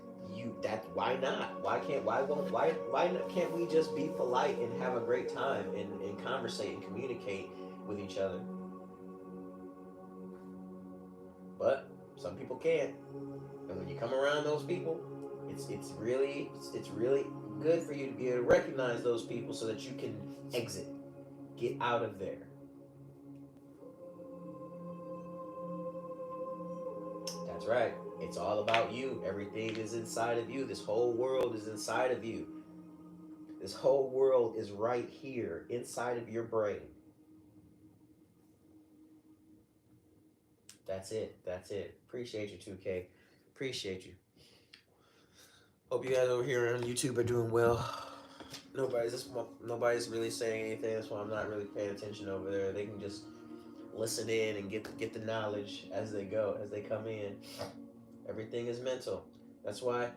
Why not? Why can't we just be polite and have a great time and conversate and communicate with each other? But some people can't. And when you come around those people, it's really good for you to be able to recognize those people so that you can exit, get out of there. That's right. It's all about you. Everything is inside of you. This whole world is inside of you. This whole world is right here inside of your brain. That's it. That's it. Appreciate you, 2K. Appreciate you. Hope you guys over here on YouTube are doing well. Nobody's really saying anything. That's why I'm not really paying attention over there. They can just listen in and get the knowledge as they go, as they come in. Everything is mental. That's why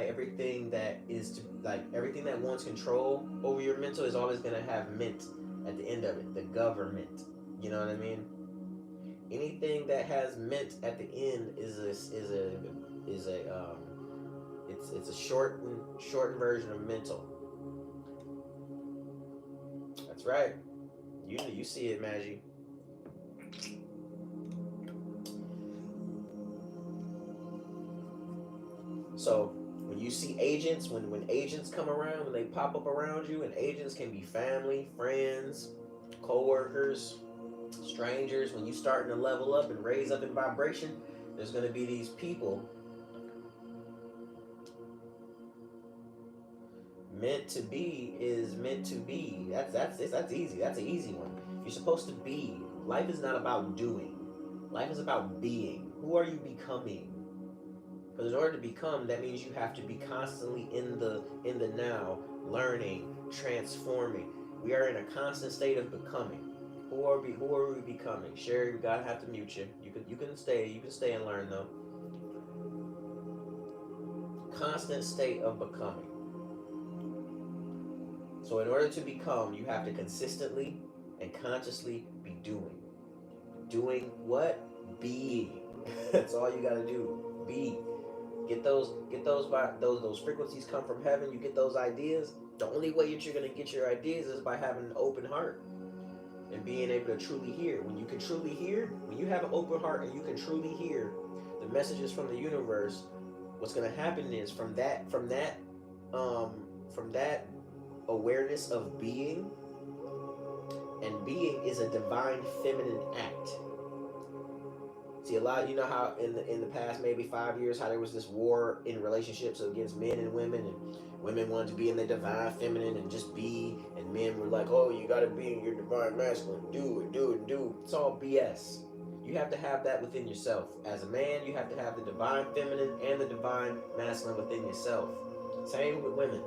everything that is to, like, everything that wants control over your mental is always gonna have mint at the end of it. The government. You know what I mean? Anything that has mint at the end is a shortened version of mental. That's right. You see it, Maggie. So when you see agents, when agents come around, when they pop up around you, and agents can be family, friends, co-workers, strangers, when you starting to level up and raise up in vibration, there's going to be these people meant to be is meant to be. That's easy. That's an easy one. You're supposed to be. Life is not about doing. Life is about being. Who are you becoming? Because in order to become, that means you have to be constantly in the now, learning, transforming. We are in a constant state of becoming. Who are we becoming? Sherry, we gotta have to mute you. You can stay and learn though. Constant state of becoming. So in order to become, you have to consistently and consciously be doing. Doing what? Being. That's all you gotta do. Be. Get those frequencies come from heaven. You get those ideas. The only way that you're gonna get your ideas is by having an open heart and being able to truly hear. When you can truly hear, when you have an open heart and you can truly hear the messages from the universe, what's gonna happen is from that awareness of being, and being is a divine feminine act. See, a lot, you know how in the past maybe 5 years, how there was this war in relationships against men and women women wanted to be in their divine feminine and just be, and men were like, oh, you gotta be in your divine masculine, do. It's all BS. You have to have that within yourself. As a man, you have to have the divine feminine and the divine masculine within yourself. Same with women.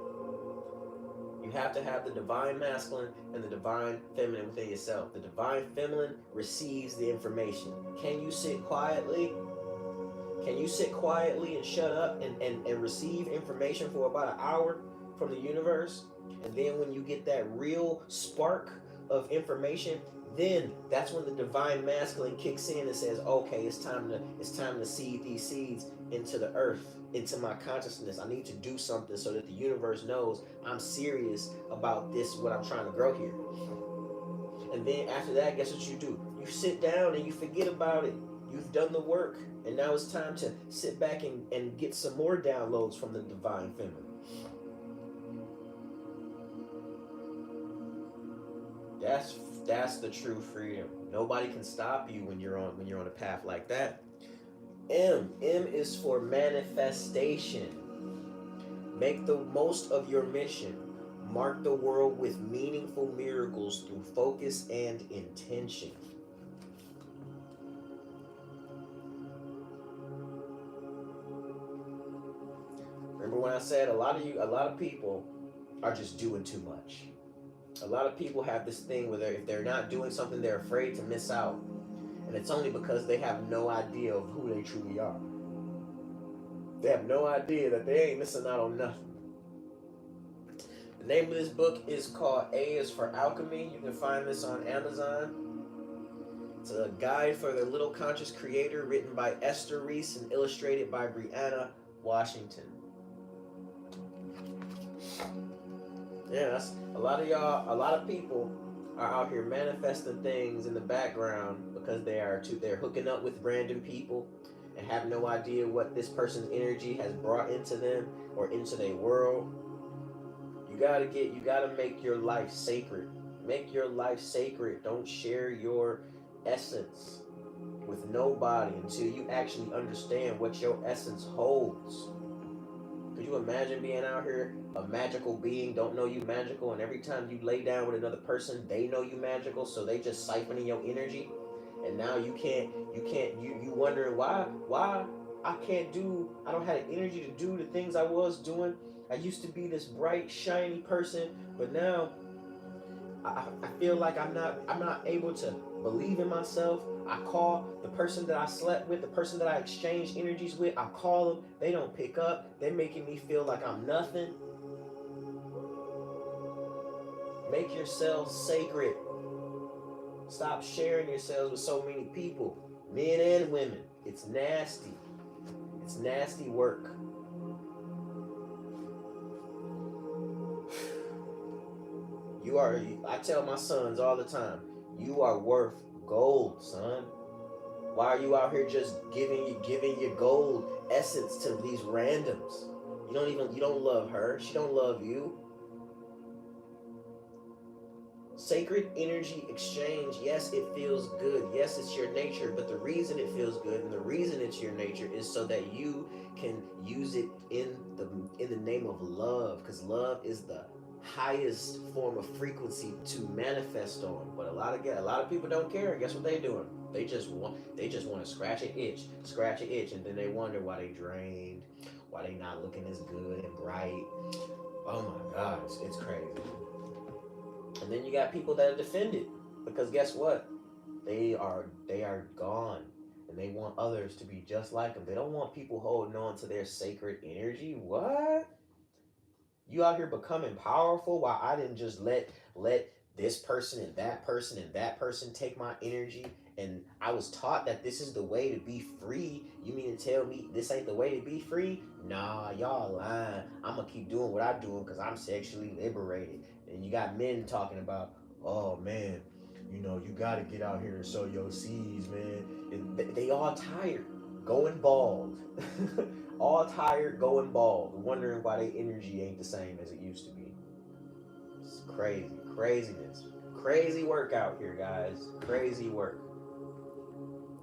You have to have the divine masculine and the divine feminine within yourself. The divine feminine receives the information. Can you sit quietly? Can you sit quietly and shut up and receive information for about an hour from the universe? And then when you get that real spark of information, then that's when the divine masculine kicks in and says, okay, it's time to seed these seeds into the earth, into my consciousness. I need to do something so that the universe knows I'm serious about this, what I'm trying to grow here. And then after that, guess what you do? You sit down and you forget about it. You've done the work, and now it's time to sit back and get some more downloads from the divine feminine. That's the true freedom. Nobody can stop you when you're on a path like that. M is for manifestation. Make the most of your mission. Mark the world with meaningful miracles through focus and intention. Remember when I said a lot of people are just doing too much. A lot of people have this thing where if they're not doing something, they're afraid to miss out. And it's only because they have no idea of who they truly are. They have no idea that they ain't missing out on nothing. The name of this book is called A is for Alchemy. You can find this on Amazon. It's a guide for the little conscious creator, written by Esther Reese and illustrated by Brianna Washington. Yeah, that's a lot of y'all. A lot of people are out here manifesting things in the background because they're hooking up with random people and have no idea what this person's energy has brought into them or into their world. You gotta make your life sacred. Make your life sacred. Don't share your essence with nobody until you actually understand what your essence holds. Could you imagine being out here a magical being, don't know you magical, and every time you lay down with another person, they know you magical, so they just siphoning your energy, and now you wondering why I don't have the energy to do the things I was doing. I used to be this bright, shiny person, but now I feel like I'm not able to believe in myself. I call the person that I slept with, the person that I exchanged energies with, I call them, they don't pick up. They're making me feel like I'm nothing. Make yourselves sacred. Stop sharing yourselves with so many people, men and women. It's nasty. It's nasty work. I tell my sons all the time, you are worth gold, son. Why are you out here just giving your gold essence to these randoms? You don't love her. She don't love you. Sacred energy exchange, yes, it feels good. Yes, it's your nature, but the reason it feels good and the reason it's your nature is so that you can use it in the name of love, because love is the highest form of frequency to manifest on. But a lot of people don't care. Guess what they doing? They just want to scratch an itch, and then they wonder why they drained, why they not looking as good and bright. Oh my God, it's crazy. And then you got people that are defended because guess what? They are gone, and they want others to be just like them. They don't want people holding on to their sacred energy. What? You out here becoming powerful while I didn't just let this person and that person and that person take my energy, and I was taught that this is the way to be free. You mean to tell me this ain't the way to be free? Nah, y'all lying. I'm gonna keep doing what I'm doing because I'm sexually liberated. And you got men talking about, oh man, you gotta get out here and sow your seeds, man. And they all tired, going bald. All tired, going bald, wondering why their energy ain't the same as it used to be. It's crazy, craziness, crazy work out here, guys. Crazy work.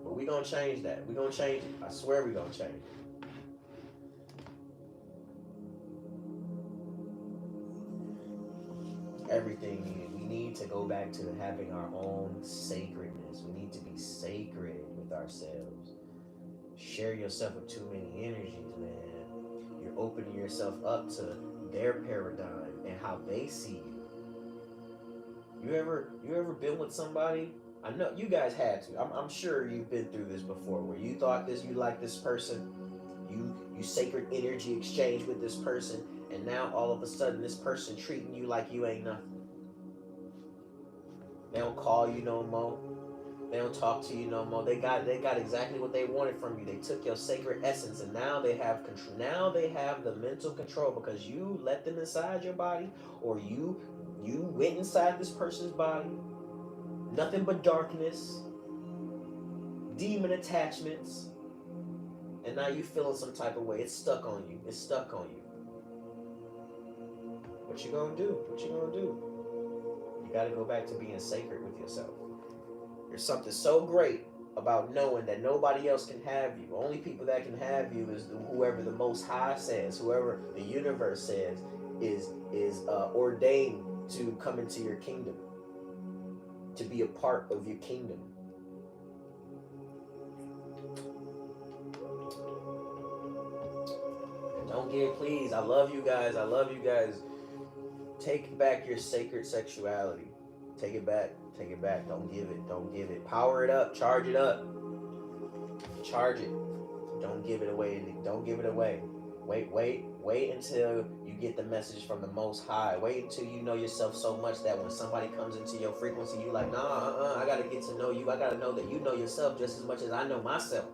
But we gonna change that. We gonna change it. I swear we gonna change it. Everything needed. We need to go back to having our own sacredness. We need to be sacred with ourselves. Share yourself with too many energies, man. You're opening yourself up to their paradigm and how they see you. You ever been with somebody? I know you guys had to. I'm sure you've been through this before, where you thought you like this person, you sacred energy exchange with this person, and now all of a sudden this person treating you like you ain't nothing. They don't call you no more. They don't talk to you no more. They got exactly what they wanted from you. They took your sacred essence, and now they have control. Now they have the mental control because you let them inside your body, or you went inside this person's body. Nothing but darkness, demon attachments, and now you feeling some type of way. It's stuck on you. It's stuck on you. What you gonna do? What you gonna do? You gotta go back to being sacred with yourself. There's something so great about knowing that nobody else can have you. Only people that can have you is whoever the Most High says, whoever the universe says is ordained to come into your kingdom, to be a part of your kingdom. Don't give, please. I love you guys. I love you guys. Take back your sacred sexuality. Take it back. Take it back. Don't give it. Don't give it. Power it up. Charge it up. Charge it. Don't give it away. Don't give it away. Wait until you get the message from the Most High. Wait until you know yourself so much that when somebody comes into your frequency, you like, nah, I gotta get to know you. I gotta know that you know yourself just as much as I know myself.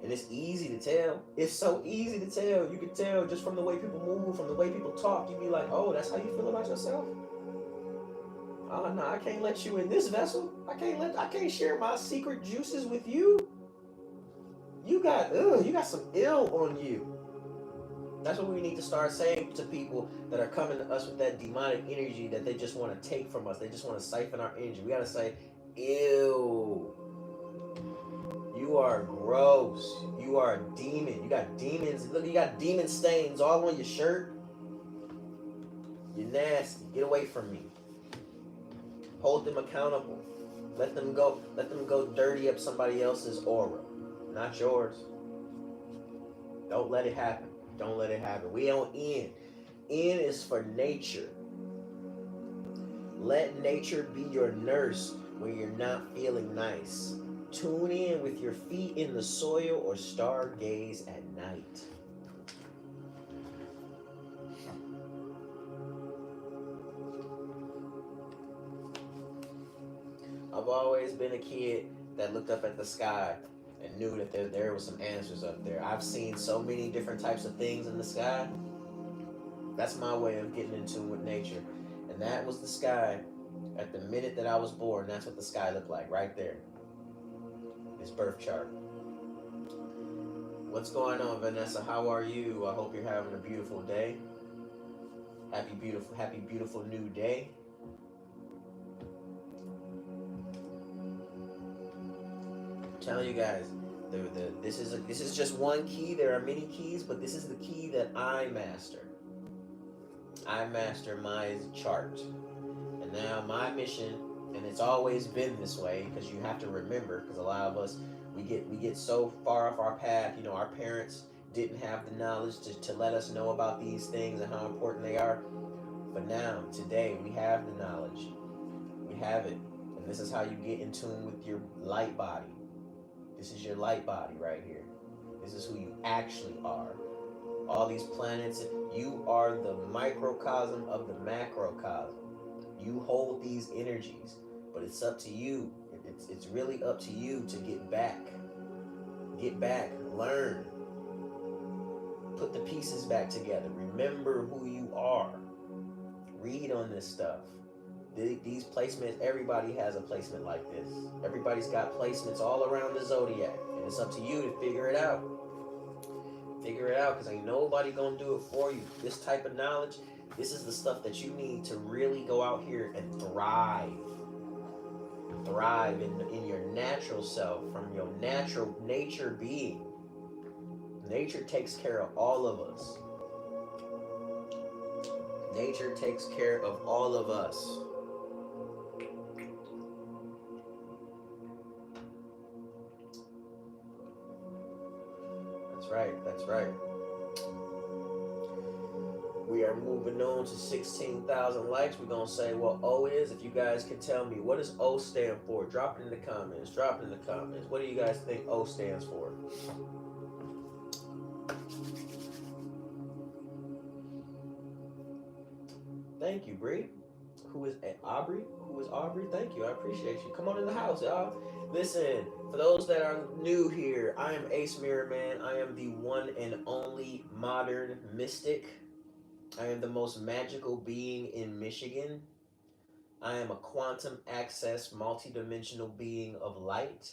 And it's easy to tell. It's so easy to tell. You can tell just from the way people move, from the way people talk. You be like, oh, that's how you feel about yourself? Oh no, I can't let you in this vessel. I can't share my secret juices with you. You got some ill on you. That's what we need to start saying to people that are coming to us with that demonic energy that they just want to take from us. They just want to siphon our energy. We gotta say, ew. You are gross. You are a demon. You got demons. Look, you got demon stains all on your shirt. You're nasty. Get away from me. Hold them accountable. Let them go. Let them go dirty up somebody else's aura, not yours. Don't let it happen. Don't let it happen. We on N. N is for nature. Let nature be your nurse when you're not feeling nice. Tune in with your feet in the soil or stargaze at night. I've always been a kid that looked up at the sky and knew that there was some answers up there. I've seen so many different types of things in the sky. That's my way of getting in tune with nature. And that was the sky at the minute that I was born. That's what the sky looked like right there. This birth chart. What's going on, Vanessa? How are you? I hope you're having a beautiful day. Happy beautiful new day. I'm telling you guys, this is just one key. There are many keys, but this is the key that I master. I master my chart. And now my mission, and it's always been this way, because you have to remember, because a lot of us, we get so far off our path. You know, our parents didn't have the knowledge to let us know about these things and how important they are. But now, today, we have the knowledge. We have it. And this is how you get in tune with your light body. This is your light body right here. This is who you actually are. All these planets, you are the microcosm of the macrocosm. You hold these energies, but it's up to you. It's really up to you to get back. Get back, learn. Put the pieces back together. Remember who you are. Read on this stuff. These placements, everybody has a placement like this. Everybody's got placements all around the zodiac, and it's up to you to figure it out. Figure it out, because ain't nobody gonna do it for you. This type of knowledge, this is the stuff that you need to really go out here and thrive. Thrive in your natural self, from your natural nature being. Nature takes care of all of us. Nature takes care of all of us. That's right, that's right. We are moving on to 16,000 likes. We're going to say what O is. If you guys can tell me, what does O stand for? Drop it in the comments. Drop it in the comments. What do you guys think O stands for? Thank you, Bree. Who is Aubrey? Who is Aubrey? Thank you. I appreciate you. Come on in the house, y'all. Listen, for those that are new here, I am Ace Mirror Man. I am the one and only modern mystic. I am the most magical being in Michigan. I am a quantum access multidimensional being of light.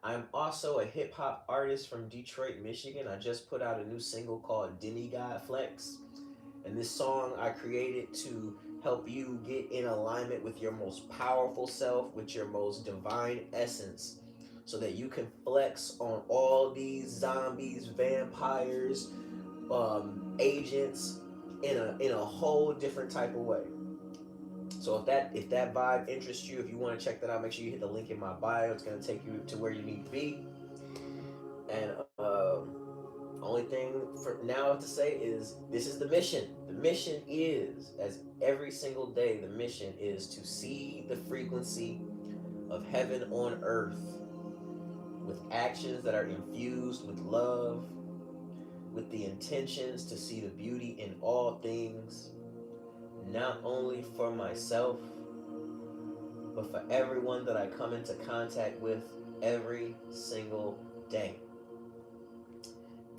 I'm also a hip hop artist from Detroit, Michigan. I just put out a new single called Demigod Flex. And this song I created to help you get in alignment with your most powerful self, with your most divine essence, so that you can flex on all these zombies, vampires, agents in a whole different type of way. So if that vibe interests you, if you want to check that out, make sure you hit the link in my bio. It's gonna take you to where you need to be. And only thing for now to say is this is the mission. The mission is, as every single day, the mission is to see the frequency of heaven on earth with actions that are infused with love, with the intentions to see the beauty in all things, not only for myself, but for everyone that I come into contact with every single day.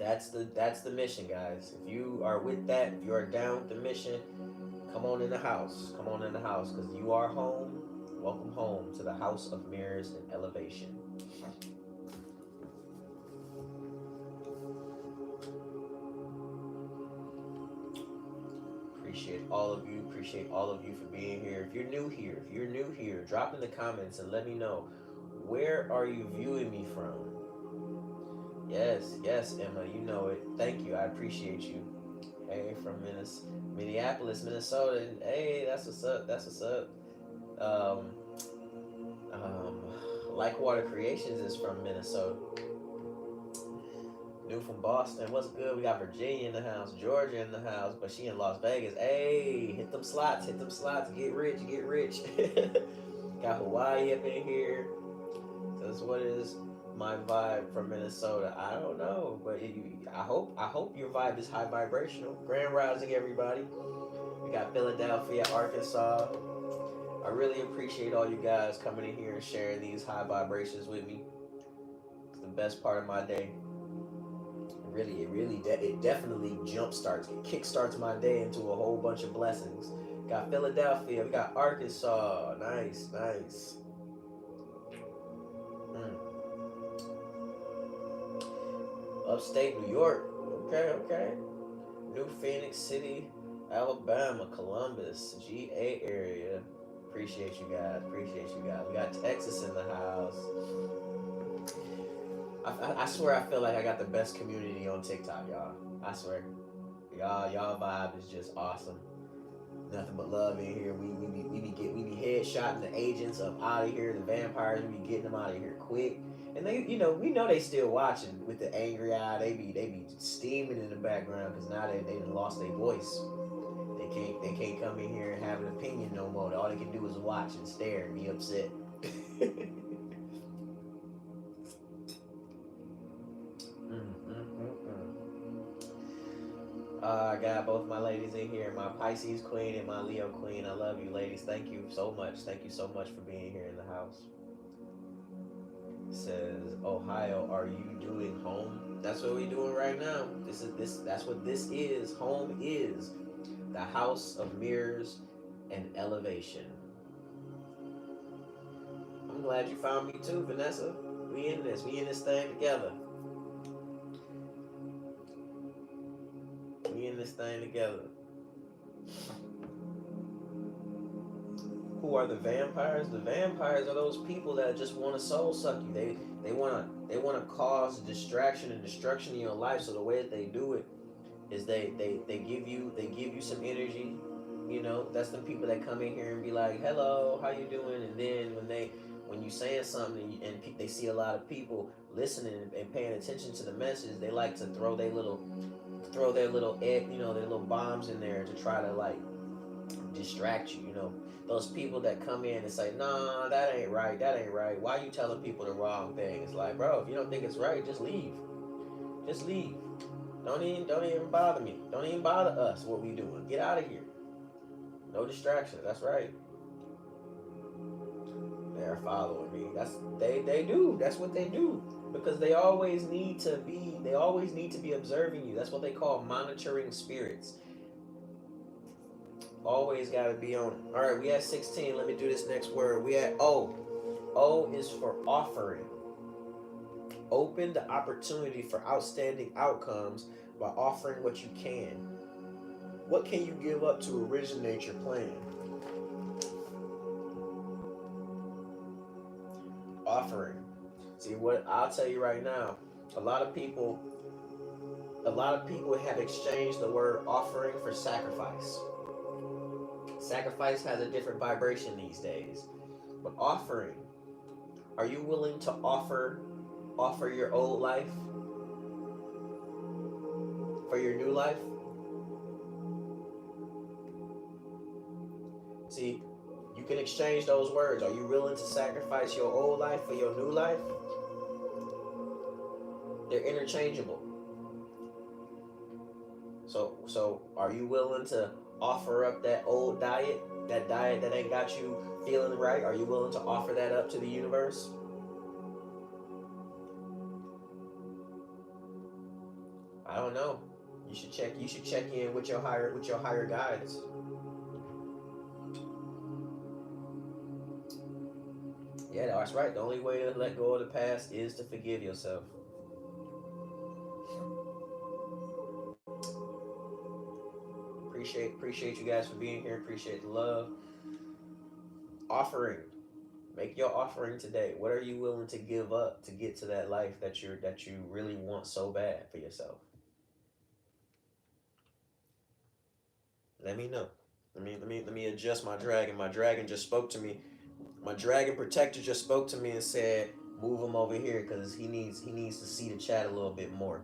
That's the mission, guys. If you are with that, if you are down with the mission, come on in the house. Come on in the house, because you are home. Welcome home to the house of mirrors and elevation. Appreciate all of you. Appreciate all of you for being here. If you're new here, drop in the comments and let me know, where are you viewing me from? Yes, yes, Emma, you know it. Thank you. I appreciate you. Hey, from Minneapolis, Minnesota. Hey, that's what's up. That's what's up. Um, um, Like Water Creations is from Minnesota. New from Boston. What's good? We got Virginia in the house, Georgia in the house, but she in Las Vegas. Hey, hit them slots, hit them slots. Get rich, get rich. Got Hawaii up in here. So what is my vibe from Minnesota? I don't know, but I hope your vibe is high vibrational. Grand rising, everybody. We got Philadelphia, Arkansas. I really appreciate all you guys coming in here and sharing these high vibrations with me. It's the best part of my day. It definitely it kickstarts my day into a whole bunch of blessings. Got Philadelphia, we got Arkansas. Nice, nice. Upstate New York. Okay, okay. New Phoenix City, Alabama, Columbus, GA area. Appreciate you guys. Appreciate you guys. We got Texas in the house. I swear I feel like I got the best community on TikTok, y'all. I swear. Y'all vibe is just awesome. Nothing but love in here. We be headshotting the agents up out of here. The vampires, we be getting them out of here quick. And they, we know they still watching with the angry eye. They be steaming in the background because now they done lost their voice. They can't come in here and have an opinion no more. All they can do is watch and stare and be upset. I got both my ladies in here, my Pisces queen and my Leo queen. I love you, ladies. Thank you so much. Thank you so much for being here in the house. It says, Ohio, are you doing home? That's what we're doing right now. That's what this is. Home is the house of mirrors and elevation. I'm glad you found me too, Vanessa. We in this thing together. We in this thing together. Who are the vampires? The vampires are those people that just want to soul suck you. They want to cause distraction and destruction in your life. So the way that they do it is they give you some energy. That's the people that come in here and be like, "Hello, how you doing?" And then when you saying something and they see a lot of people listening and paying attention to the message, they like to throw their little egg, their little bombs in there to try to like distract you. Those people that come in and say, "Nah, that ain't right. Why you telling people the wrong thing?" It's like, bro, if you don't think it's right, just leave. Don't even bother me. Don't even bother us. What we doing? Get out of here. No distraction. That's right. They're following me. They do. That's what they do. Because they always need to be observing you. That's what they call monitoring spirits. Always got to be on it. All right, we at 16. Let me do this next word. We at O. O is for offering. Open the opportunity for outstanding outcomes by offering what you can. What can you give up to originate your plan? Offering. See, what I'll tell you right now, a lot of people have exchanged the word offering for sacrifice. Sacrifice has a different vibration these days. But offering, are you willing to offer your old life for your new life? See, you can exchange those words. Are you willing to sacrifice your old life for your new life? They're interchangeable. So are you willing to offer up that old diet, that ain't got you feeling right? Are you willing to offer that up to the universe? don't know. You should check in with your higher guides. Yeah, that's right. The only way to let go of the past is to forgive yourself. Appreciate you guys for being here. Appreciate the love. Offering. Make your offering today. What are you willing to give up to get to that life that you really want so bad for yourself? Let me know. Let me adjust my dragon. My dragon just spoke to me. My dragon protector just spoke to me and said, "Move him over here because he needs to see the chat a little bit more.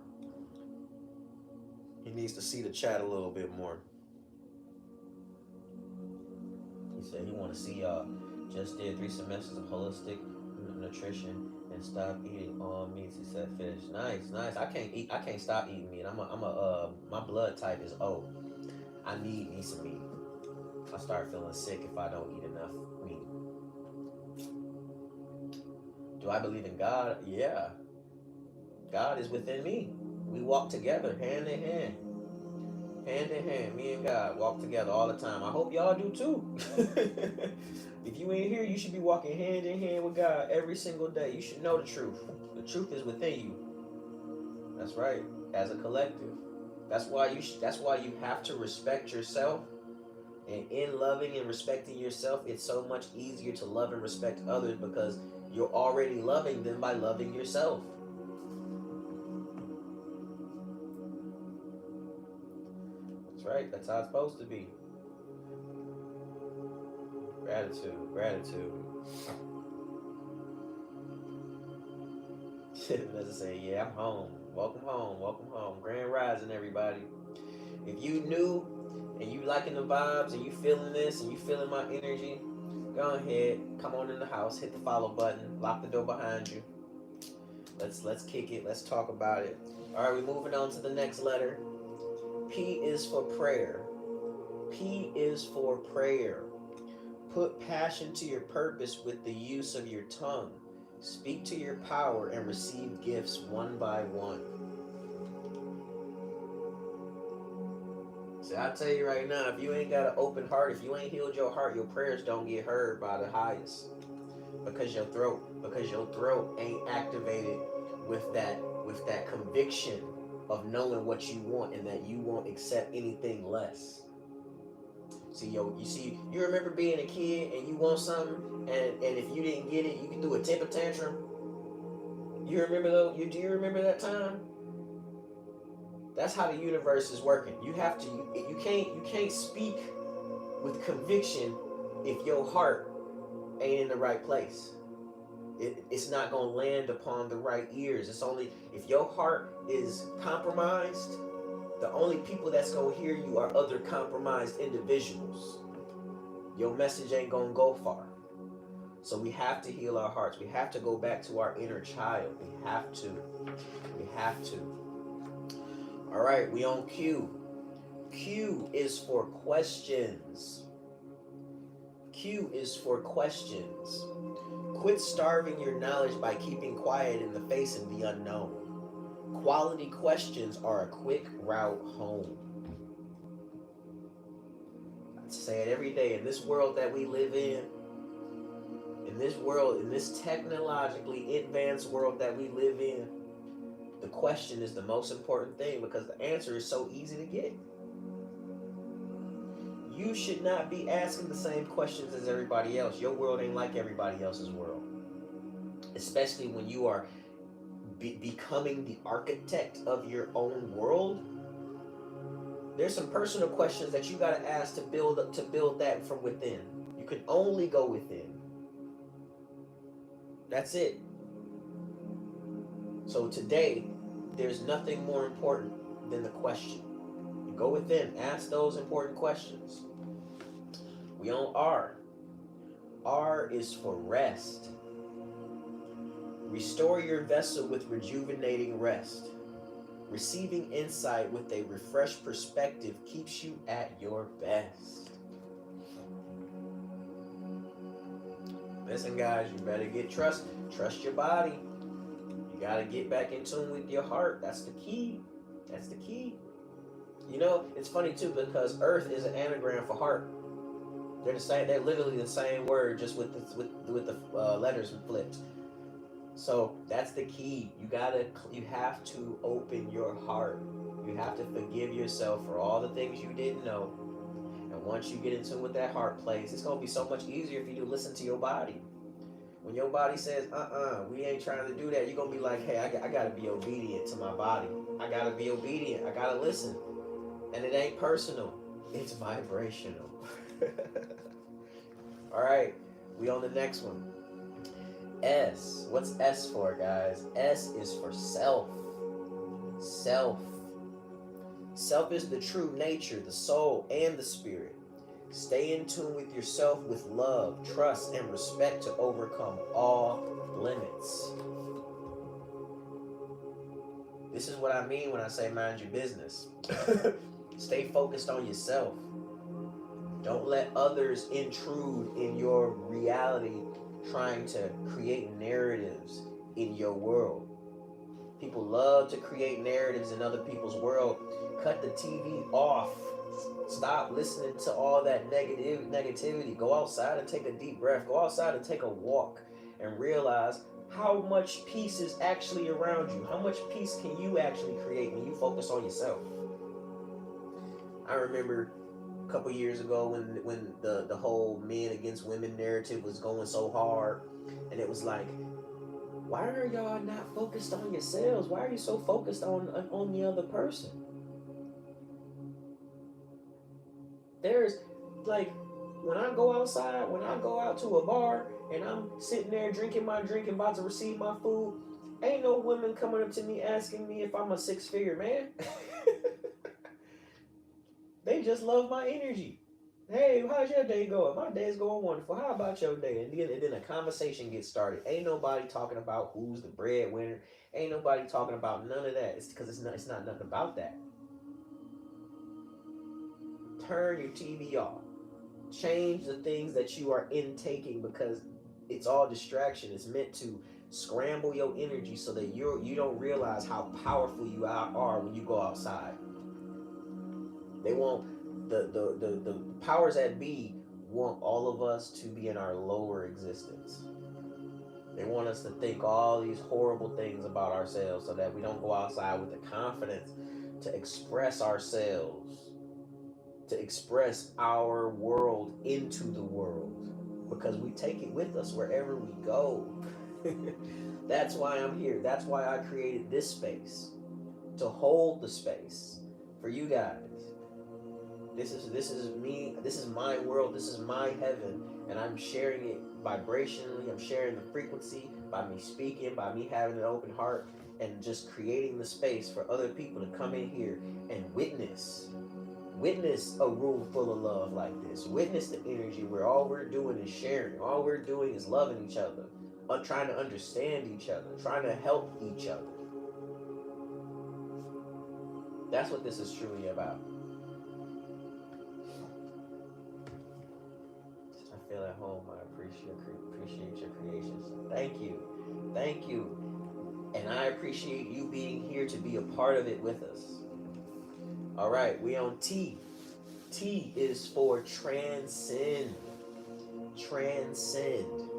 He needs to see the chat a little bit more." He said he want to see y'all. Just did 3 semesters of holistic nutrition and stop eating all meats except fish. Nice. I can't stop eating meat. My blood type is O. I need me some meat. I start feeling sick if I don't eat enough meat. Do I believe in God? Yeah. God is within me. We walk together, hand in hand. Hand in hand. Me and God walk together all the time. I hope y'all do too. If you ain't here, you should be walking hand in hand with God every single day. You should know the truth. The truth is within you. That's right. As a collective. That's why you have to respect yourself. And in loving and respecting yourself, it's so much easier to love and respect others because you're already loving them by loving yourself. That's right. That's how it's supposed to be. Gratitude. Let's say, yeah, I'm home. Welcome home. Grand rising, everybody. If you new and you liking the vibes and you feeling this and you feeling my energy, go ahead, come on in the house, hit the follow button, lock the door behind you. Let's kick it. Let's talk about it. All right, we're moving on to the next letter. P is for prayer. P is for prayer. Put passion to your purpose with the use of your tongue. Speak to your power and receive gifts one by one. See, I tell you right now, if you ain't got an open heart, if you ain't healed your heart, your prayers don't get heard by the highest. Because your throat ain't activated with that conviction of knowing what you want and that you won't accept anything less. See, you remember being a kid and you want something, and if you didn't get it, you can do a temper tantrum. You remember though? Do you remember that time? That's how the universe is working. You can't speak with conviction if your heart ain't in the right place. It's not gonna land upon the right ears. It's only if your heart is compromised. The only people that's gonna hear you are other compromised individuals. Your message ain't gonna go far. So we have to heal our hearts. We have to go back to our inner child. We have to. All right, we on Q. Q is for questions. Q is for questions. Quit starving your knowledge by keeping quiet in the face of the unknown. Quality questions are a quick route home. I say it every day. In this world that we live in this technologically advanced world that we live in, the question is the most important thing because the answer is so easy to get. You should not be asking the same questions as everybody else. Your world ain't like everybody else's world. Especially when you are becoming the architect of your own world. There's some personal questions that you got to ask to build that from within. You can only go within. That's it. So today, there's nothing more important than the question. You go within, ask those important questions. We on R. R is for rest. Restore your vessel with rejuvenating rest. Receiving insight with a refreshed perspective keeps you at your best. Listen, guys, you better get trust your body. You got to get back in tune with your heart. That's the key. That's the key. You know, it's funny too because earth is an anagram for heart. They're the same. They're literally the same word, just with the letters flipped. So that's the key. You have to open your heart. You have to forgive yourself for all the things you didn't know. And once you get in tune with that heart place, it's gonna be so much easier for you to listen to your body. When your body says, we ain't trying to do that, you're gonna be like, hey, I gotta be obedient to my body. I gotta be obedient. I gotta listen. And it ain't personal. It's vibrational. All right, we on the next one. S. What's S for, guys? S is for self. Self. Self is the true nature, the soul, and the spirit. Stay in tune with yourself with love, trust, and respect to overcome all limits. This is what I mean when I say mind your business. Stay focused on yourself. Don't let others intrude in your reality trying to create narratives in your world. People love to create narratives in other people's world. Cut the TV off. Stop listening to all that negativity. Go outside and take a deep breath. Go outside and take a walk and realize how much peace is actually around you. How much peace can you actually create when you focus on yourself? I remember a couple years ago when the whole men against women narrative was going so hard, and it was like, why are y'all not focused on yourselves? Why are you so focused on the other person? There's like, when I go outside, when I go out to a bar and I'm sitting there drinking my drink and about to receive my food, ain't no women coming up to me asking me if I'm a six-figure man. They just love my energy. Hey, how's your day going? My day's going wonderful. How about your day? And then a conversation gets started. Ain't nobody talking about who's the breadwinner. Ain't nobody talking about none of that. It's because it's not nothing about that. Turn your TV off. Change the things that you are intaking, because it's all distraction. It's meant to scramble your energy so that you don't realize how powerful you are when you go outside. They want the powers that be want all of us to be in our lower existence. They want us to think all these horrible things about ourselves so that we don't go outside with the confidence to express ourselves, to express our world into the world, because we take it with us wherever we go. That's why I'm here. That's why I created this space, to hold the space for you guys. This is me. This is my world. This is my heaven, and I'm sharing it vibrationally. I'm sharing the frequency by me speaking, by me having an open heart, and just creating the space for other people to come in here and witness a room full of love like this. Witness the energy where all we're doing is sharing. All we're doing is loving each other, trying to understand each other, trying to help each other. That's what this is truly about. I feel at home. I appreciate your creations. Thank you, and I appreciate you being here to be a part of it with us. All right, we on T. T is for transcend. Transcend.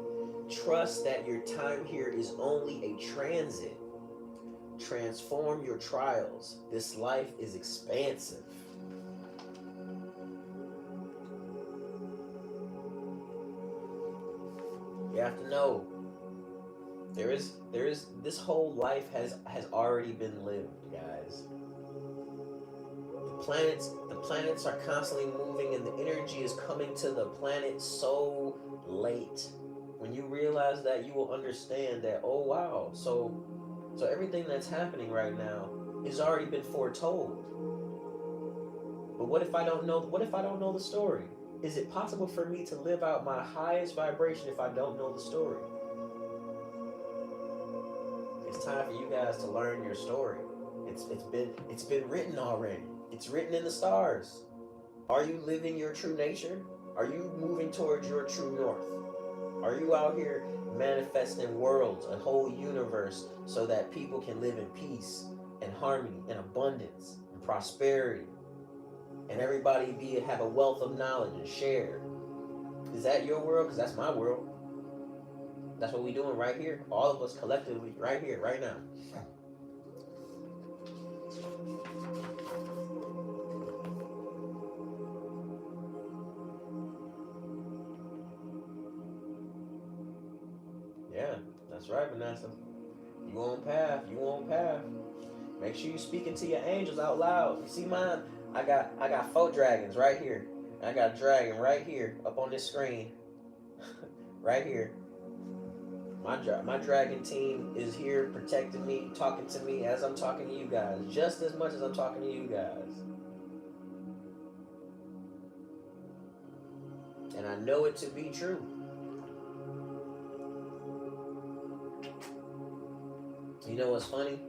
Trust that your time here is only a transit. Transform your trials. This life is expansive. You have to know, there is this whole life has already been lived, guys. The planets are constantly moving, and the energy is coming to the planet so late. When you realize that, you will understand that, oh wow, so everything that's happening right now has already been foretold. But what if I don't know the story? Is it possible for me to live out my highest vibration if I don't know the story? It's time for you guys to learn your story. It's been written already. It's written in the stars. Are you living your true nature? Are you moving towards your true north? Are you out here manifesting worlds, a whole universe, so that people can live in peace and harmony and abundance and prosperity, and everybody have a wealth of knowledge and share. Is that your world? Because that's my world. That's what we doing right here. All of us collectively, right here, right now. Yeah, that's right, Vanessa. You on path. You on path. Make sure you speaking to your angels out loud. You see mine? I got 4 dragons right here. I got a dragon right here up on this screen. Right here. My dragon team is here protecting me, talking to me as I'm talking to you guys, just as much as I'm talking to you guys. And I know it to be true. You know what's funny?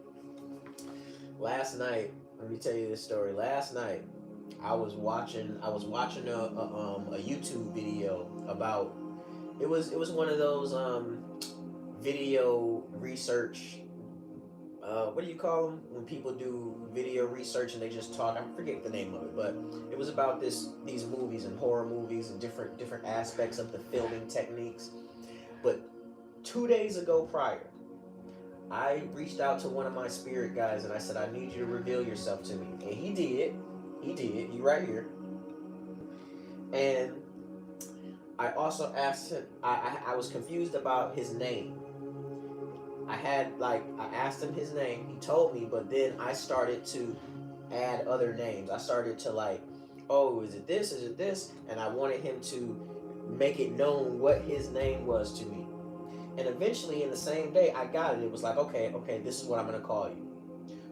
Last night, let me tell you this story. Last night, I was watching a YouTube video about it was one of those video research, what do you call them when people do video research and they just talk? I forget the name of it, but it was about these movies and horror movies and different aspects of the filming techniques. But 2 days ago prior, I reached out to one of my spirit guides and I said, I need you to reveal yourself to me. And he did. He right here. And I also asked him, I was confused about his name. I asked him his name. He told me, but then I started to add other names. I started to oh, is it this? Is it this? And I wanted him to make it known what his name was to me. And eventually in the same day, I got it. It was like, okay, this is what I'm going to call you.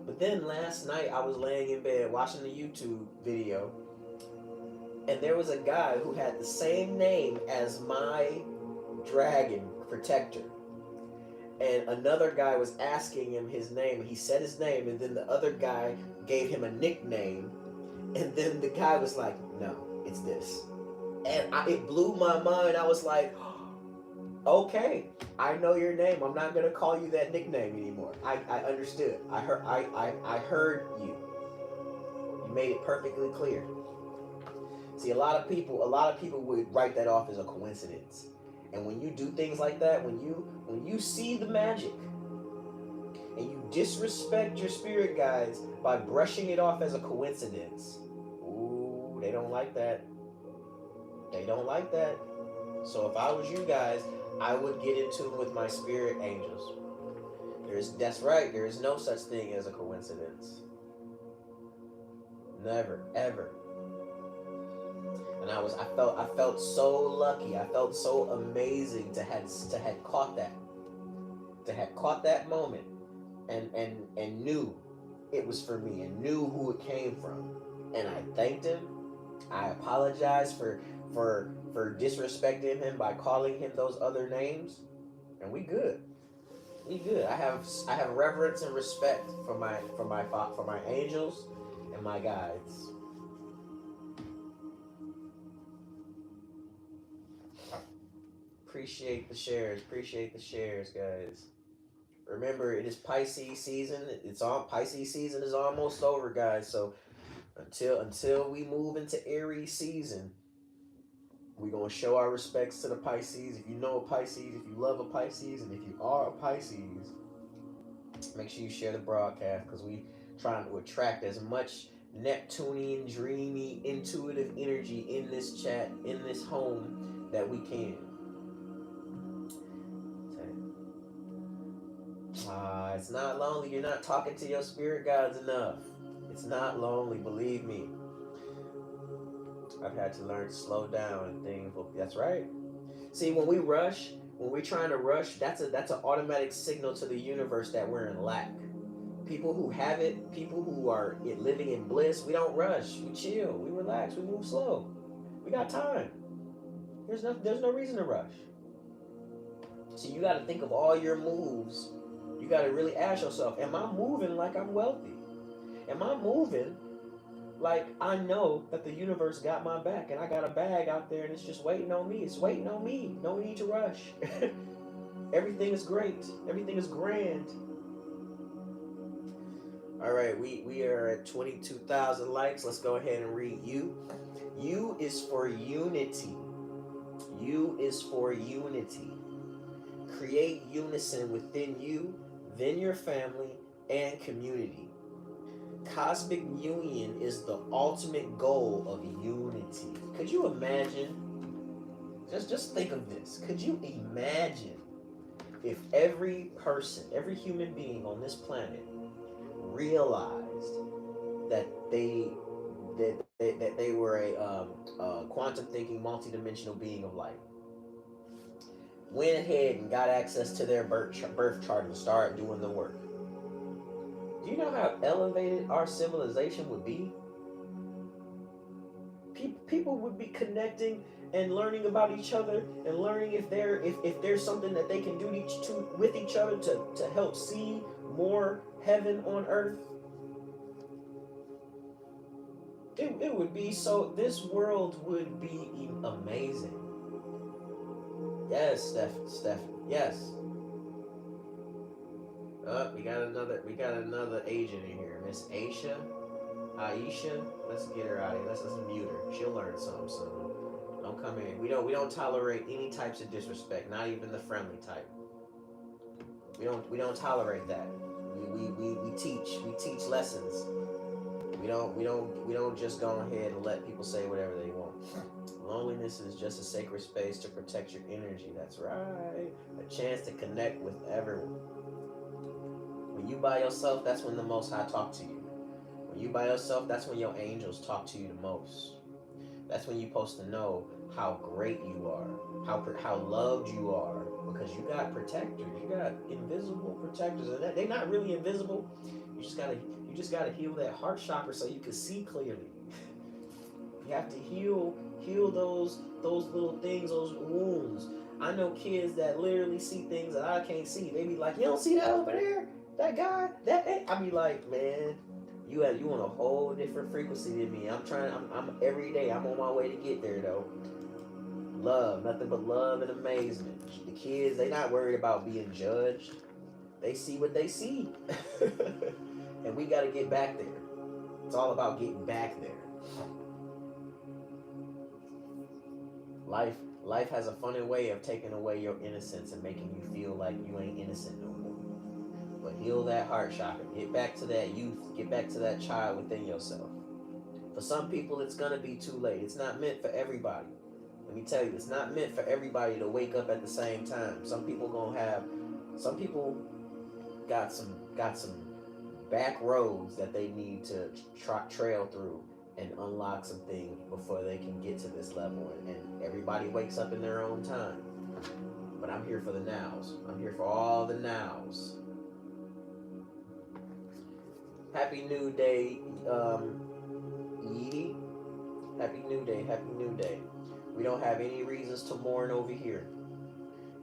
But then last night I was laying in bed watching the YouTube video, and there was a guy who had the same name as my dragon protector. And another guy was asking him his name. He said his name, and then the other guy gave him a nickname. And then the guy was like, no, it's this. And it blew my mind. I was like, okay, I know your name. I'm not gonna call you that nickname anymore. I understood. I heard you. You made it perfectly clear. See, a lot of people would write that off as a coincidence. And when you do things like that, when you see the magic and you disrespect your spirit guides by brushing it off as a coincidence, ooh, they don't like that. They don't like that. So if I was you guys, I would get into it with my spirit angels. That's right, there is no such thing as a coincidence. Never, ever. And I felt so lucky. I felt so amazing to have caught that. To have caught that moment and knew it was for me and knew who it came from. And I thanked him. I apologized for disrespecting him by calling him those other names, and we good. We good. I have reverence and respect for my angels and my guides. Appreciate the shares, guys. Remember, it is Pisces season. Pisces season is almost over, guys. So until we move into Aries season, we're going to show our respects to the Pisces. If you know a Pisces, if you love a Pisces, and if you are a Pisces, make sure you share the broadcast, because we trying to attract as much Neptunian, dreamy, intuitive energy in this chat, in this home, that we can. It's not lonely. You're not talking to your spirit guides enough. It's not lonely, believe me. I've had to learn to slow down and things. That's right. See, when we're trying to rush, that's an automatic signal to the universe that we're in lack. People who have it, people who are living in bliss, we don't rush. We chill. We relax. We move slow. We got time. There's no reason to rush. So you got to think of all your moves. You got to really ask yourself, am I moving like I'm wealthy? Am I moving like I know that the universe got my back and I got a bag out there and it's just waiting on me? It's waiting on me. No need to rush. Everything is great. Everything is grand. All right, we are at 22,000 likes. Let's go ahead and read you. U is for unity. U is for unity. Create unison within you, then your family, and community. Cosmic union is the ultimate goal of unity. Could you imagine? Just think of this. Could you imagine if every person, every human being on this planet realized that they were a quantum thinking, multidimensional being of light, went ahead and got access to their birth chart and started doing the work? Do you know how elevated our civilization would be? People would be connecting and learning about each other and learning if there's something that they can do with each other to help see more heaven on earth. It would be so. This world would be amazing. Yes, Steph. Yes. We got another agent in here, Miss Aisha. Let's get her out of here. Let's mute her. She'll learn something soon. Don't come in. We don't tolerate any types of disrespect, not even the friendly type. We don't tolerate that. We teach lessons. We don't just go ahead and let people say whatever they want. Loneliness is just a sacred space to protect your energy. That's right. A chance to connect with everyone. When you by yourself, that's when the Most High talk to you. When you by yourself, that's when your angels talk to you the most. That's when you're supposed to know how great you are, how loved you are, because you got protectors, you got invisible protectors, and they're not really invisible. You just gotta heal that heart chakra so you can see clearly. You have to heal those little things, those wounds. I know kids that literally see things that I can't see. They be like, "You don't see that over there? That guy? I be like, man, you on a whole different frequency than me. I'm every day. I'm on my way to get there though. Love, nothing but love and amazement. The kids, they not worried about being judged. They see what they see, and we got to get back there. It's all about getting back there. Life has a funny way of taking away your innocence and making you feel like you ain't innocent no more. But heal that heart chakra. Get back to that youth. Get back to that child within yourself. For some people, it's gonna be too late. It's not meant for everybody. Let me tell you, it's not meant for everybody to wake up at the same time. Some people got some back roads that they need to trail through and unlock some things before they can get to this level. And everybody wakes up in their own time. But I'm here for the nows. I'm here for all the nows. Happy New Day, Yee. Happy New Day. Happy New Day. We don't have any reasons to mourn over here.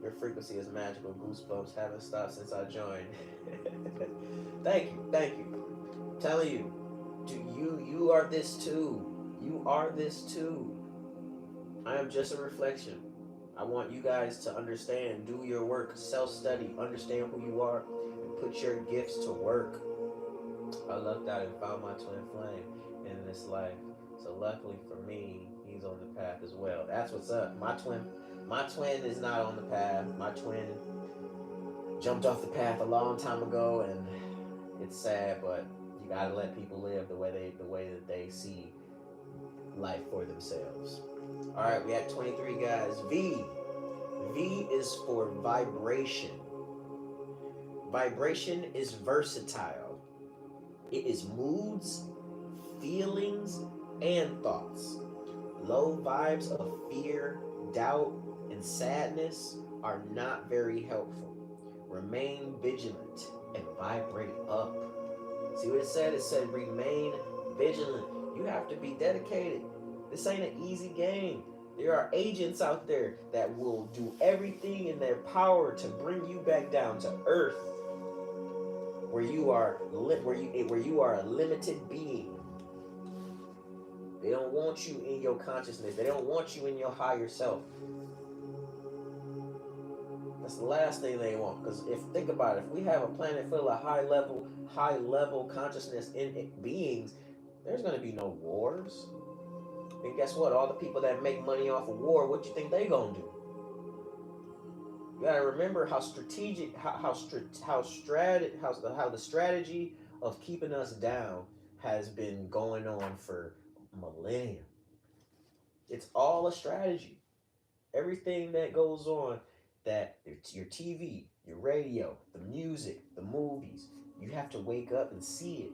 Your frequency is magical. Goosebumps haven't stopped since I joined. Thank you. I'm telling you, you are this too. You are this too. I am just a reflection. I want you guys to understand, do your work, self-study, understand who you are, and put your gifts to work. I lucked out and found my twin flame in this life. So luckily for me, he's on the path as well. That's what's up. My twin is not on the path. My twin jumped off the path a long time ago, and it's sad, but you gotta let people live the way that they see life for themselves. All right, we at 23 guys. V is for vibration. Vibration is versatile. It is moods, feelings, and thoughts. Low vibes of fear, doubt, and sadness are not very helpful. Remain vigilant and vibrate up. See what it said? It said remain vigilant. You have to be dedicated. This ain't an easy game. There are agents out there that will do everything in their power to bring you back down to earth, where you are a limited being. They don't want you in your consciousness. They don't want you in your higher self. That's the last thing they want. Because if think about it, if we have a planet full of high level consciousness in beings, there's gonna be no wars. And guess what? All the people that make money off of war, what you think they gonna do? You gotta remember how strategic, how the strategy of keeping us down has been going on for millennia. It's all a strategy. Everything that goes on, that it's your TV, your radio, the music, the movies, you have to wake up and see it.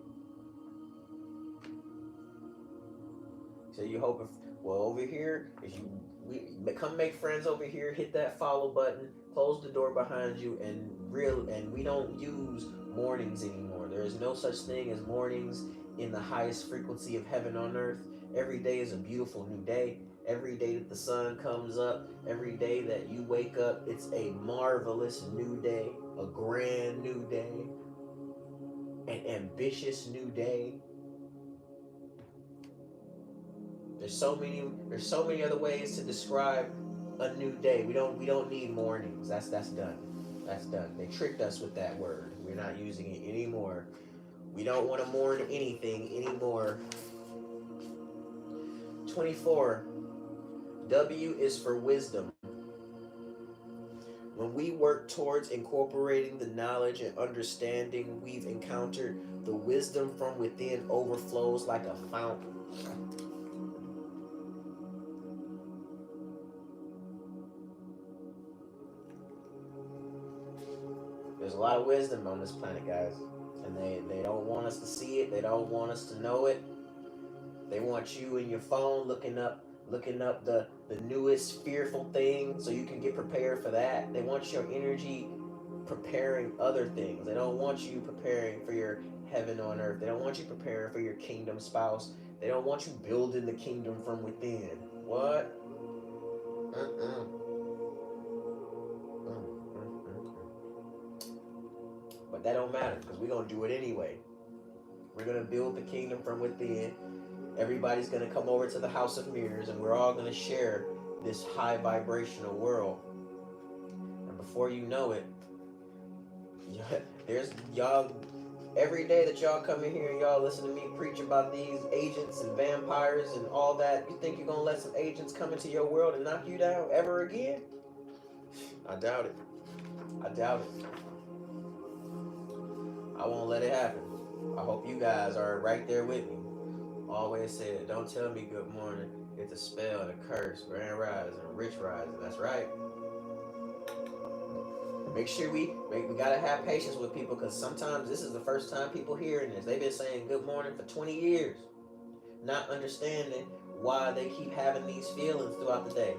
So you hope if over here, if you we come make friends over here, hit that follow button, close the door behind you, and we don't use mornings anymore. There is no such thing as mornings in the highest frequency of heaven on earth. Every day is a beautiful new day. Every day that the sun comes up, every day that you wake up, it's a marvelous new day, a grand new day, an ambitious new day. There's so many other ways to describe a new day. We don't need mornings. That's done. That's done. They tricked us with that word. We're not using it anymore. We don't want to mourn anything anymore. 24. W is for wisdom. When we work towards incorporating the knowledge and understanding we've encountered, the wisdom from within overflows like a fountain. There's a lot of wisdom on this planet, guys. And they don't want us to see it. They don't want us to know it. They want you in your phone looking up the newest fearful thing so you can get prepared for that. They want your energy preparing other things. They don't want you preparing for your heaven on earth. They don't want you preparing for your kingdom spouse. They don't want you building the kingdom from within. What? But that don't matter because we're going to do it anyway. We're going to build the kingdom from within. Everybody's going to come over to the House of Mirrors and we're all going to share this high vibrational world. And before you know it, there's y'all, every day that y'all come in here and y'all listen to me preach about these agents and vampires and all that, you think you're going to let some agents come into your world and knock you down ever again? I doubt it. I doubt it. I won't let it happen. I hope you guys are right there with me. Always said, don't tell me good morning. It's a spell and a curse. Grand rising, rich rising. That's right. Make sure we gotta have patience with people because sometimes this is the first time people hearing this. They've been saying good morning for 20 years, not understanding why they keep having these feelings throughout the day.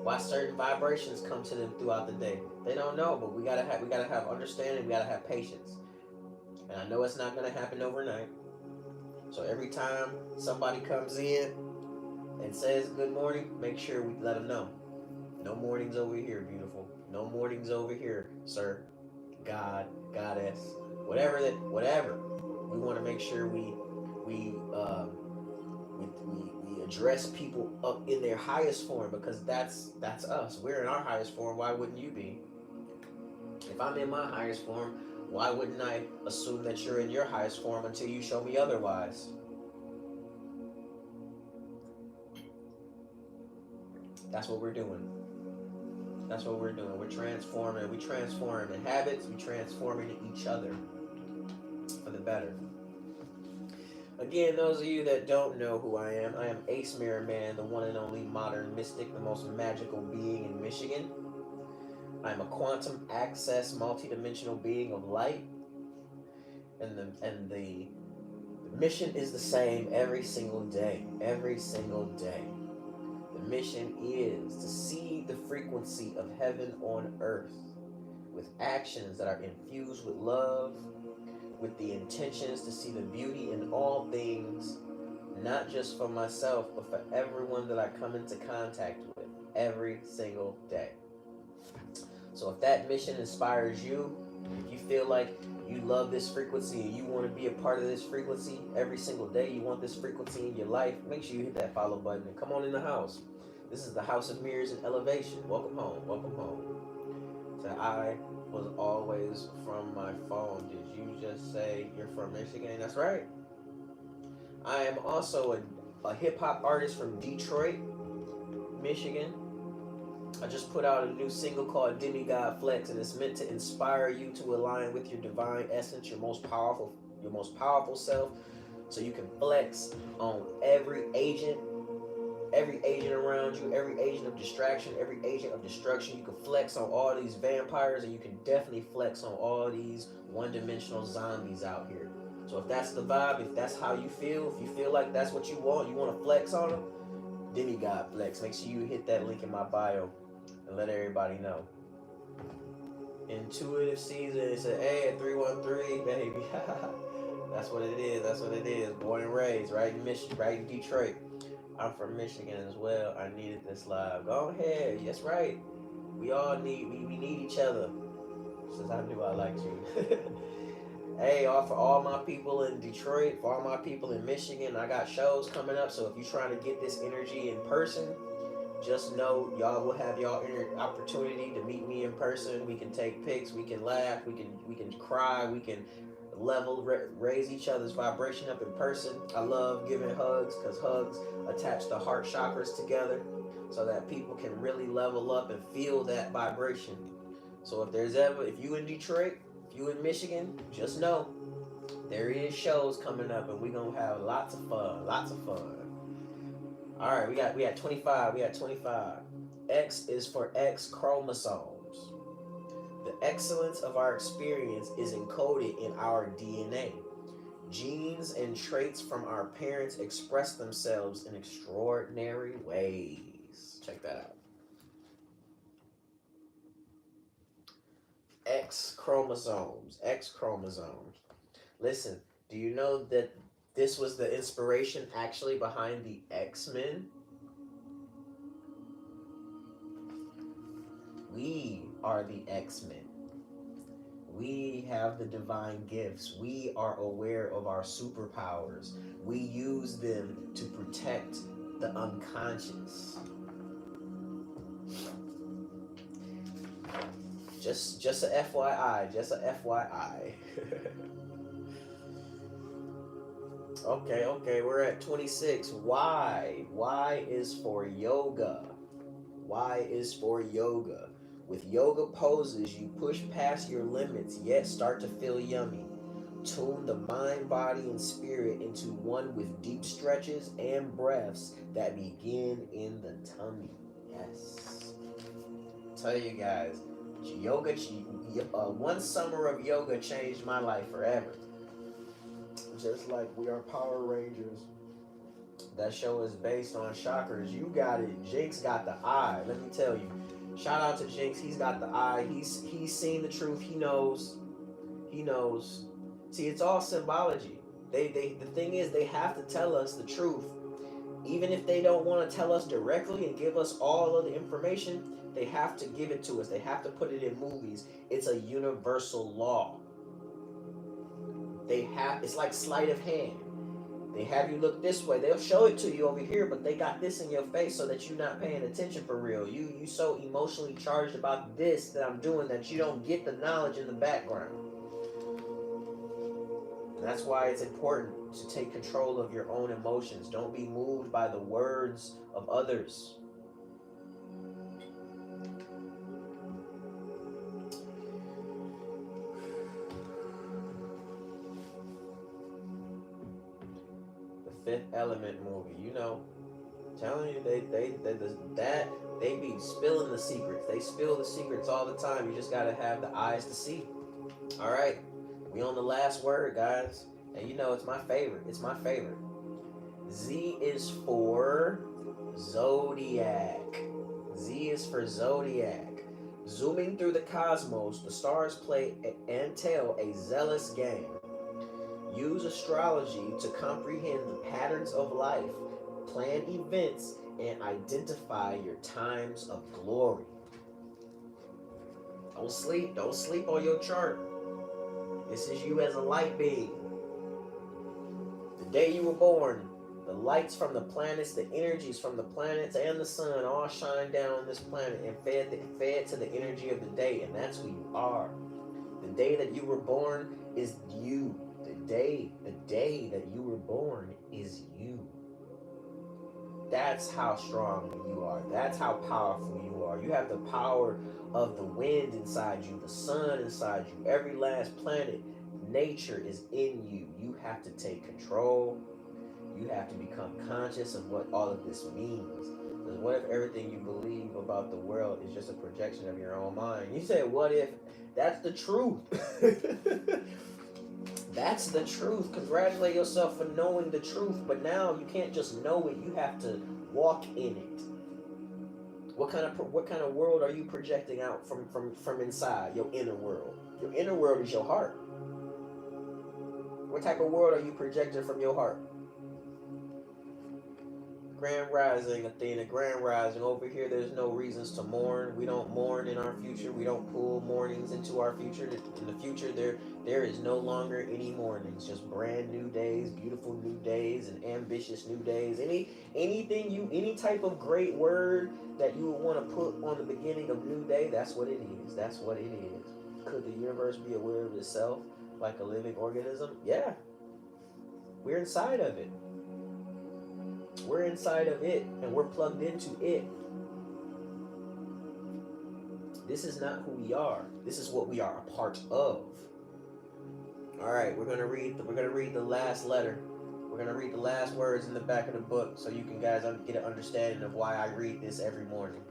Why certain vibrations come to them throughout the day. They don't know, but we gotta have understanding. We gotta have patience. And I know it's not gonna happen overnight. So every time somebody comes in and says good morning, make sure we let them know. No mornings over here, beautiful. No mornings over here, sir. God, goddess, whatever. We want to make sure we address people up in their highest form because that's us. We're in our highest form. Why wouldn't you be? If I'm in my highest form, why wouldn't I assume that you're in your highest form until you show me otherwise? That's what we're doing. That's what we're doing. We're transforming. We transform in habits. We transform into each other for the better. Again, those of you that don't know who I am Ace Mirror Man, the one and only modern mystic, the most magical being in Michigan. I'm a quantum access multidimensional being of light. And the mission is the same every single day. Every single day. The mission is to see the frequency of heaven on earth with actions that are infused with love, with the intentions to see the beauty in all things, not just for myself, but for everyone that I come into contact with every single day. So if that mission inspires you, if you feel like you love this frequency and you want to be a part of this frequency every single day, you want this frequency in your life, make sure you hit that follow button and come on in the house. This is the House of Mirrors and Elevation. Welcome home. Welcome home. So I was always from my phone. Did you just say you're from Michigan? That's right. I am also a hip hop artist from Detroit, Michigan. I just put out a new single called Demigod Flex, and it's meant to inspire you to align with your divine essence, your most powerful self, so you can flex on every agent around you, every agent of distraction, every agent of destruction. You can flex on all these vampires, and you can definitely flex on all these one-dimensional zombies out here. So if that's the vibe, if that's how you feel, if you feel like that's what you want to flex on them, Demigod Flex. Make sure you hit that link in my bio and let everybody know. Intuitive season. It said, hey, at 313, baby. That's what it is. That's what it is. Born and raised, right in Michigan, right in Detroit. I'm from Michigan as well. I needed this live. Go ahead. That's right. We all we need each other. Since I knew I liked you. Hey, for all my people in Detroit, for all my people in Michigan, I got shows coming up. So if you're trying to get this energy in person, just know y'all will have y'all opportunity to meet me in person. We can take pics, we can laugh, we can cry, we can raise each other's vibration up in person. I love giving hugs because hugs attach the heart chakras together so that people can really level up and feel that vibration. So if you in Detroit, if you in Michigan, just know there is shows coming up and we're gonna have lots of fun. All right, we got 25. We got 25. X is for X chromosomes. The excellence of our experience is encoded in our DNA. Genes and traits from our parents express themselves in extraordinary ways. Check that out. X chromosomes. X chromosomes. Listen, do you know that this was the inspiration actually behind the X-Men? We are the X-Men. We have the divine gifts. We are aware of our superpowers. We use them to protect the unconscious. Just a FYI, just a FYI. Okay, we're at 26. Y is for yoga. Y is for yoga. With yoga poses, you push past your limits, yet start to feel yummy. Tune the mind, body, and spirit into one with deep stretches and breaths that begin in the tummy. Yes. Tell you guys, one summer of yoga changed my life forever. Just like we are Power Rangers. That show is based on chakras. You got it. Jinx got the eye. Let me tell you. Shout out to Jinx. He's got the eye. He's seen the truth. He knows. He knows. See, it's all symbology. The thing is, they have to tell us the truth. Even if they don't want to tell us directly and give us all of the information, they have to give it to us. They have to put it in movies. It's a universal law. It's like sleight of hand. They have you look this way. They'll show it to you over here, but they got this in your face so that you're not paying attention for real. You so emotionally charged about this that I'm doing that you don't get the knowledge in the background. And that's why it's important to take control of your own emotions. Don't be moved by the words of others. Fifth Element movie, telling you they be spilling the secrets. They spill the secrets all the time. You just gotta have the eyes to see. All right, we on the last word, guys, and it's my favorite. It's my favorite. Z is for Zodiac. Z is for Zodiac. Zooming through the cosmos, the stars play and tell a zealous game. Use astrology to comprehend the patterns of life, plan events, and identify your times of glory. Don't sleep on your chart. This is you as a light being. The day you were born, The lights from the planets, the energies from the planets and the sun all shine down on this planet and fed to the energy of the day, and that's who you are. The day that you were born is you. The day that you were born is you. That's how strong you are. That's how powerful you are. You have the power of the wind inside you, the sun inside you, every last planet. Nature is in you. You have to take control. You have to become conscious of what all of this means. Because what if everything you believe about the world is just a projection of your own mind? You say, what if? That's the truth. That's the truth. Congratulate yourself for knowing the truth. But now you can't just know it. You have to walk in it. What kind of world are you projecting out from inside your inner world? Your inner world is your heart. What type of world are you projecting from your heart? Grand Rising, Athena, Grand Rising. Over here, there's no reasons to mourn. We don't mourn in our future. We don't pull mournings into our future. In the future, there is no longer any mornings. Just brand new days, beautiful new days, and ambitious new days. Any type of great word that you would want to put on the beginning of new day, that's what it is. That's what it is. Could the universe be aware of itself like a living organism? Yeah. We're inside of it. We're inside of it, and we're plugged into it. This is not who we are. This is what we are a part of. All right, we're gonna read the last letter. We're gonna read the last words in the back of the book, so you can guys get an understanding of why I read this every morning.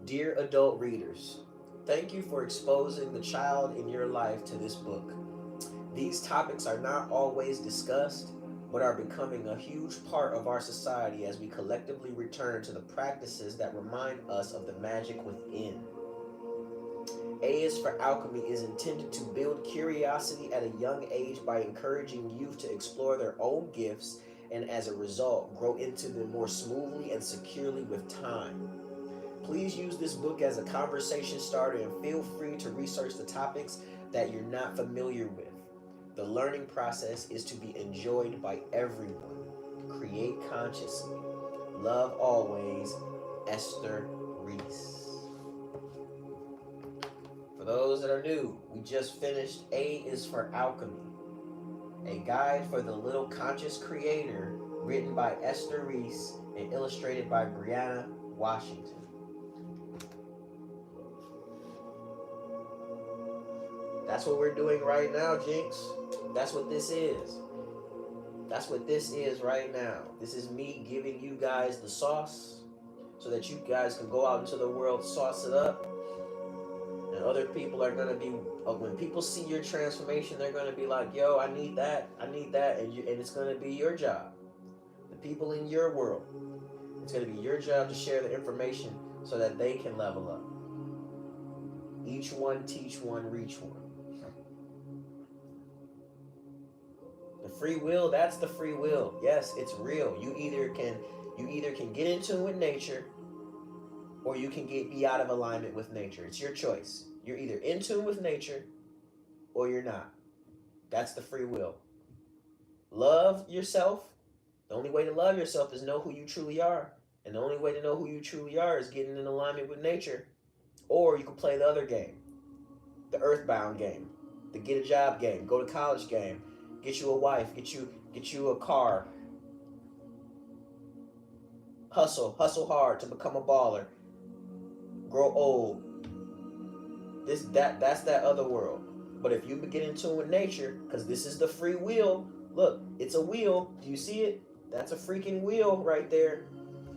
Dear adult readers, thank you for exposing the child in your life to this book. These topics are not always discussed, but are becoming a huge part of our society as we collectively return to the practices that remind us of the magic within. A is for Alchemy is intended to build curiosity at a young age by encouraging youth to explore their own gifts and as a result grow into them more smoothly and securely with time. Please use this book as a conversation starter and feel free to research the topics that you're not familiar with. The learning process is to be enjoyed by everyone. Create consciously. Love always, Esther Reese. For those that are new, we just finished A is for Alchemy, a guide for the little conscious creator, written by Esther Reese and illustrated by Brianna Washington. That's what we're doing right now, Jinx. That's what this is. That's what this is right now. This is me giving you guys the sauce so that you guys can go out into the world, sauce it up. And other people are going to be, when people see your transformation, they're going to be like, yo, I need that. And it's going to be your job. The people in your world, it's going to be your job to share the information so that they can level up. Each one, teach one, reach one. The free will, that's the free will. Yes, it's real. You either can get in tune with nature, or you can be out of alignment with nature. It's your choice. You're either in tune with nature or you're not. That's the free will. Love yourself. The only way to love yourself is know who you truly are. And the only way to know who you truly are is getting in alignment with nature. Or you can play the other game, the earthbound game, the get a job game, go to college game, get you a wife, get you a car. Hustle hard to become a baller. Grow old. That's that other world. But if you get in tune with nature, because this is the free will. Look, it's a wheel. Do you see it? That's a freaking wheel right there.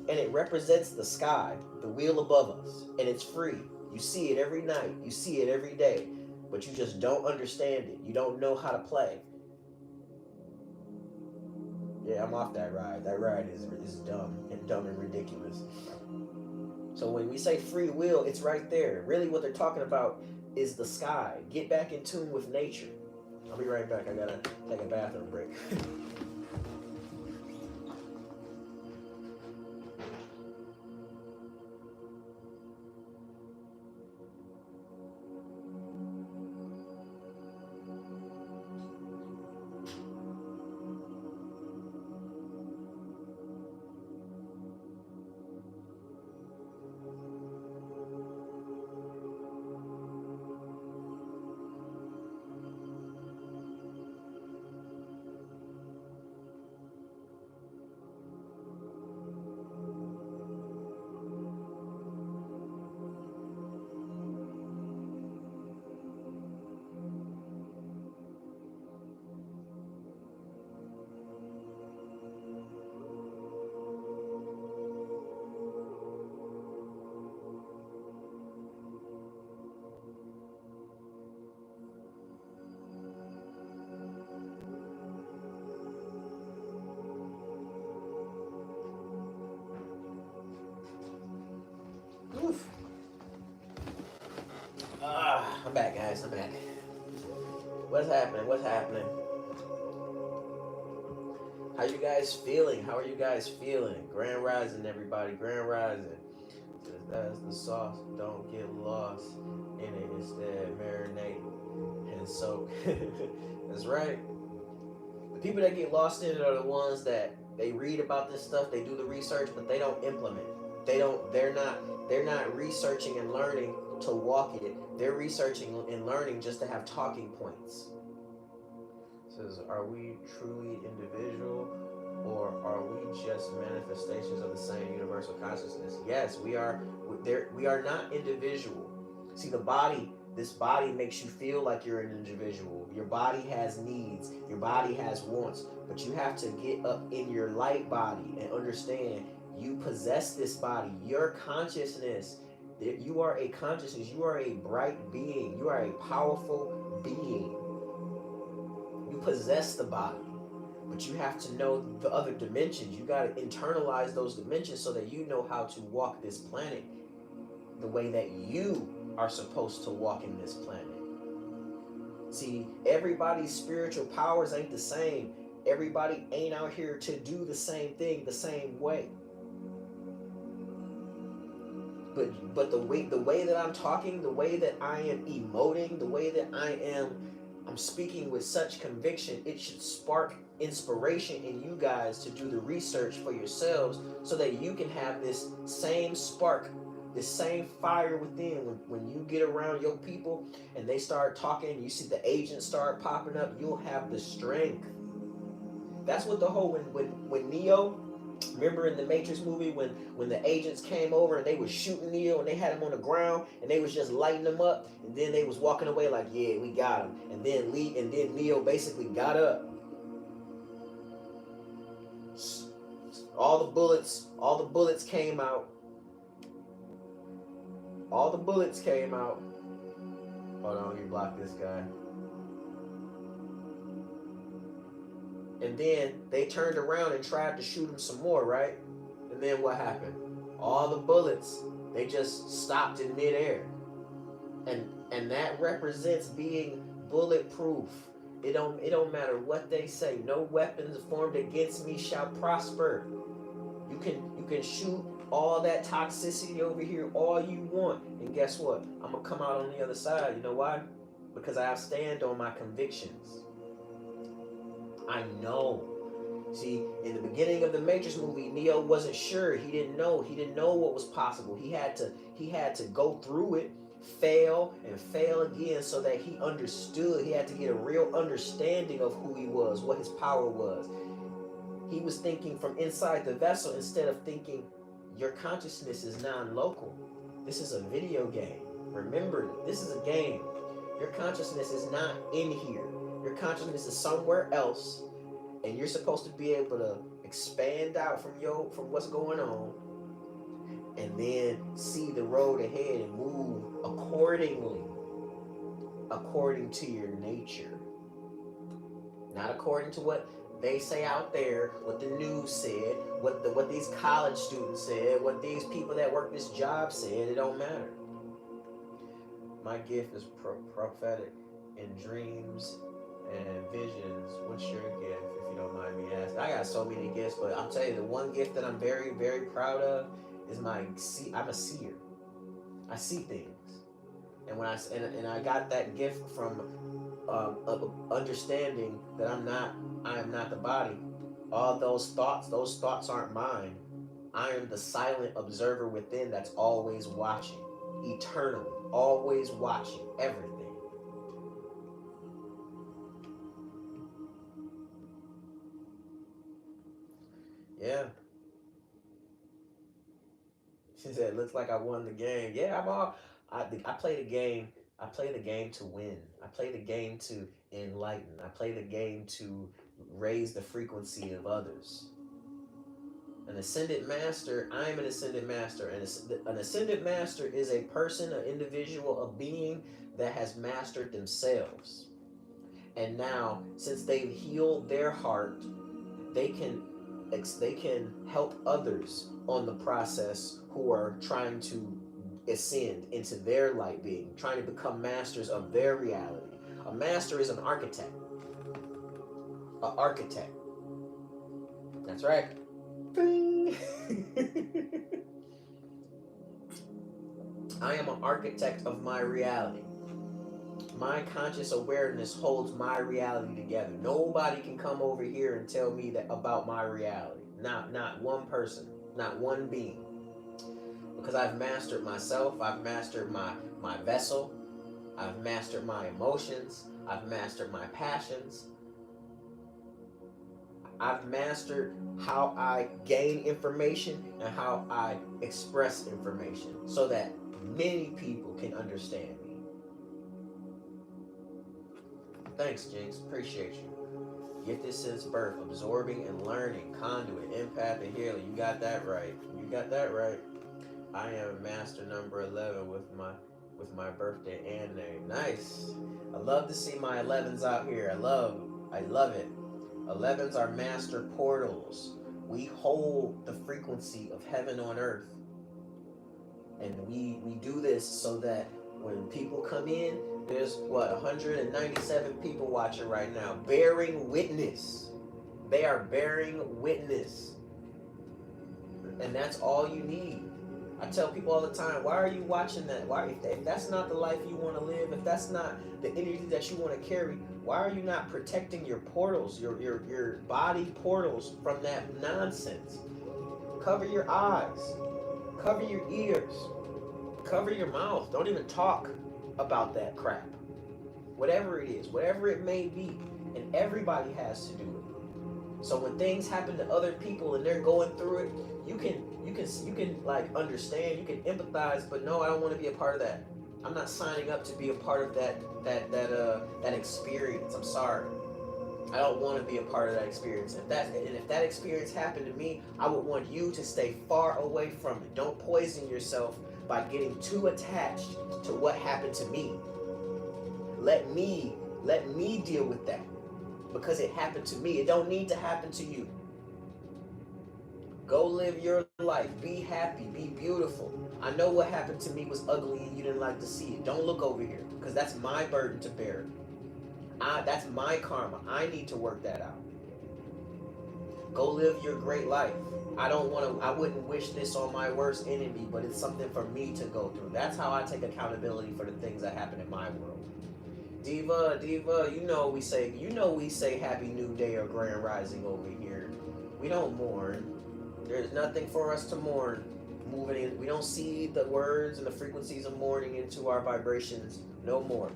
And it represents the sky, the wheel above us. And it's free. You see it every night. You see it every day. But you just don't understand it. You don't know how to play. Yeah, I'm off that ride. That ride is dumb and ridiculous. So when we say free will, it's right there. Really what they're talking about is the sky. Get back in tune with nature. I'll be right back. I gotta take a bathroom break. I'm back, guys. I'm back. What's happening? What's happening? How you guys feeling? How are you guys feeling? Grand Rising, everybody. Grand Rising. That's the sauce. Don't get lost in it. Instead, marinate and soak. That's right. The people that get lost in it are the ones that they read about this stuff, they do the research, but they don't implement. They're not researching and learning to walk it. They're researching and learning just to have talking points. It says, are we truly individual, or are we just manifestations of the same universal consciousness? Yes, we are. We are not individual. See, this body makes you feel like you're an individual. Your body has needs. Your body has wants. But you have to get up in your light body and understand you possess this body. Your consciousness. You are a consciousness. You are a bright being. You are a powerful being. You possess the body. But you have to know the other dimensions. You got to internalize those dimensions so that you know how to walk this planet the way that you are supposed to walk in this planet. See, everybody's spiritual powers ain't the same. Everybody ain't out here to do the same thing the same way. But the way that I'm talking, the way that I am emoting, the way that I'm speaking with such conviction, it should spark inspiration in you guys to do the research for yourselves so that you can have this same spark, this same fire within. When you get around your people and they start talking, you see the agents start popping up, you'll have the strength. That's what the whole, when Neo, remember in the Matrix movie when the agents came over and they was shooting Neo and they had him on the ground and they was just lighting him up, and then they was walking away like, yeah, we got him. And then Neo basically got up. All the bullets came out. All the bullets came out. Hold on, you block this guy. And then they turned around and tried to shoot him some more, right? And then what happened? All the bullets, they just stopped in midair. And that represents being bulletproof. It don't matter what they say. No weapons formed against me shall prosper. You can shoot all that toxicity over here all you want. And guess what? I'm gonna come out on the other side. You know why? Because I stand on my convictions. I know. See, in the beginning of the Matrix movie, Neo wasn't sure. He didn't know what was possible. He had to go through it, fail and fail again so that he understood. He had to get a real understanding of who he was, what his power was. He was thinking from inside the vessel instead of thinking your consciousness is non-local. This is a video game. Remember, this is a game. Your consciousness is not in here. Your consciousness is somewhere else, and you're supposed to be able to expand out from what's going on, and then see the road ahead and move according to your nature, not according to what they say out there, what the news said, what these college students said, what these people that work this job said. It don't matter. My gift is prophetic in dreams and visions. What's your gift, if you don't mind me asking? I got so many gifts, but I'll tell you the one gift that I'm very, very proud of is I'm a seer. I see things, and when I got that gift from understanding that I am not the body. All those thoughts aren't mine. I am the silent observer within that's always watching, eternally, always watching everything. Yeah. She said, "Looks like I won the game." Yeah, I play the game. I play the game to win. I play the game to enlighten. I play the game to raise the frequency of others. An ascended master, I am an ascended master. And an ascended master is a person, an individual, a being that has mastered themselves. And now, since they've healed their heart, they can help others on the process who are trying to ascend into their light being, trying to become masters of their reality. A master is an architect. An architect. That's right. Bing. I am an architect of my reality. My conscious awareness holds my reality together. Nobody can come over here and tell me that about my reality. Not one person, not one being. Because I've mastered myself, I've mastered my vessel, I've mastered my emotions, I've mastered my passions, I've mastered how I gain information and how I express information so that many people can understand me. Thanks, Jinx. Appreciate you. Gifted since birth, absorbing and learning, conduit, empath, and healer. You got that right. You got that right. I am master number 11 with my birthday and name. Nice. I love to see my 11s out here. I love it. 11s are master portals. We hold the frequency of heaven on earth. And we do this so that when people come in, there's 197 people watching right now, bearing witness. They are bearing witness. And that's all you need. I tell people all the time, why are you watching that? Why, if that's not the life you want to live, if that's not the energy that you want to carry, why are you not protecting your portals, your body portals from that nonsense? Cover your eyes, cover your ears, cover your mouth. Don't even talk about that crap. Whatever it is, whatever it may be, and everybody has to do it. So when things happen to other people and they're going through it, you can like understand, you can empathize, but no, I don't want to be a part of that. I'm not signing up to be a part of that experience. I'm sorry. I don't want to be a part of that experience. If that experience happened to me, I would want you to stay far away from it. Don't poison yourself by getting too attached to what happened to me. Let me deal with that because it happened to me. It don't need to happen to you. Go live your life. Be happy. Be beautiful. I know what happened to me was ugly and you didn't like to see it. Don't look over here because that's my burden to bear. That's my karma. I need to work that out. Go live your great life. I wouldn't wish this on my worst enemy, but it's something for me to go through. That's how I take accountability for the things that happen in my world. Diva, you know we say Happy New Day or Grand Rising over here. We don't mourn. There's nothing for us to mourn. Moving in, we don't see the words and the frequencies of mourning into our vibrations. No more.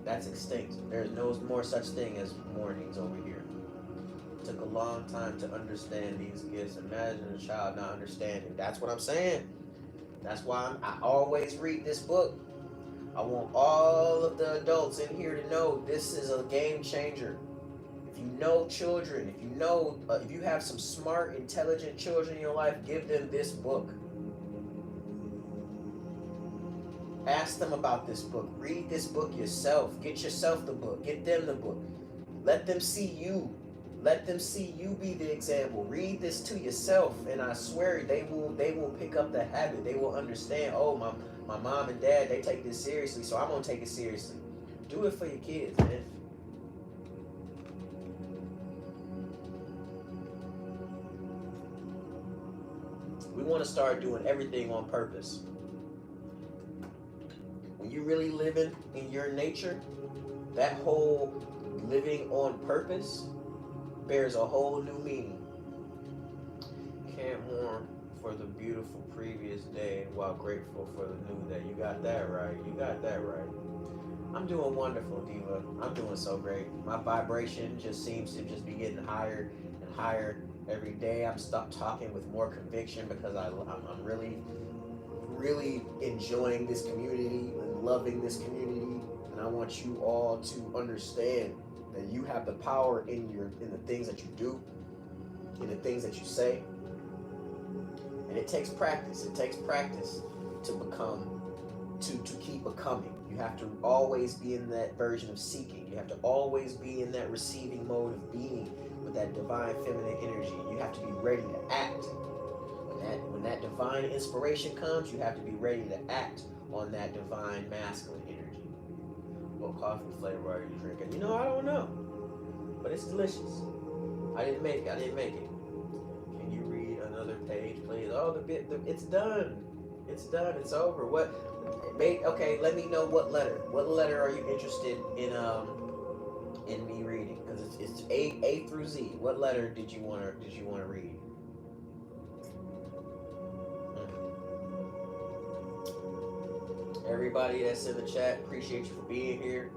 That's extinct. There's no more such thing as mournings over here. It took a long time to understand these gifts. Imagine a child not understanding. That's what I'm saying. That's why I always read this book. I want all of the adults in here to know this is a game changer. If you know children, if you have some smart, intelligent children in your life, give them this book. Ask them about this book. Read this book yourself. Get yourself the book. Get them the book. Let them see you. Let them see you be the example. Read this to yourself, and I swear they will pick up the habit. They will understand. Oh, my mom and dad, they take this seriously, so I'm gonna take it seriously. Do it for your kids, man. We want to start doing everything on purpose. When you're really living in your nature, that whole living on purpose bears a whole new meaning. Can't mourn for the beautiful previous day while grateful for the new day. You got that right. You got that right. I'm doing wonderful, Diva. I'm doing so great. My vibration just seems to just be getting higher and higher every day. I'm talking with more conviction because I'm really enjoying this community and loving this community, and I want you all to understand that you have the power in the things that you do, in the things that you say, and it takes practice. It takes practice to keep becoming. You have to always be in that version of seeking. You have to always be in that receiving mode of being with that divine feminine energy. You have to be ready to act. When that divine divine inspiration comes, you have to be ready to act on that divine masculine energy. What coffee flavor are you drinking? You know, I don't know, but it's delicious. I didn't make it. Can you read another page, please? Oh, it's done. It's done. It's over. What? Okay, let me know what letter. What letter are you interested in me reading? Because it's A through Z. What letter did you want to read? Everybody that's in the chat, appreciate you for being here.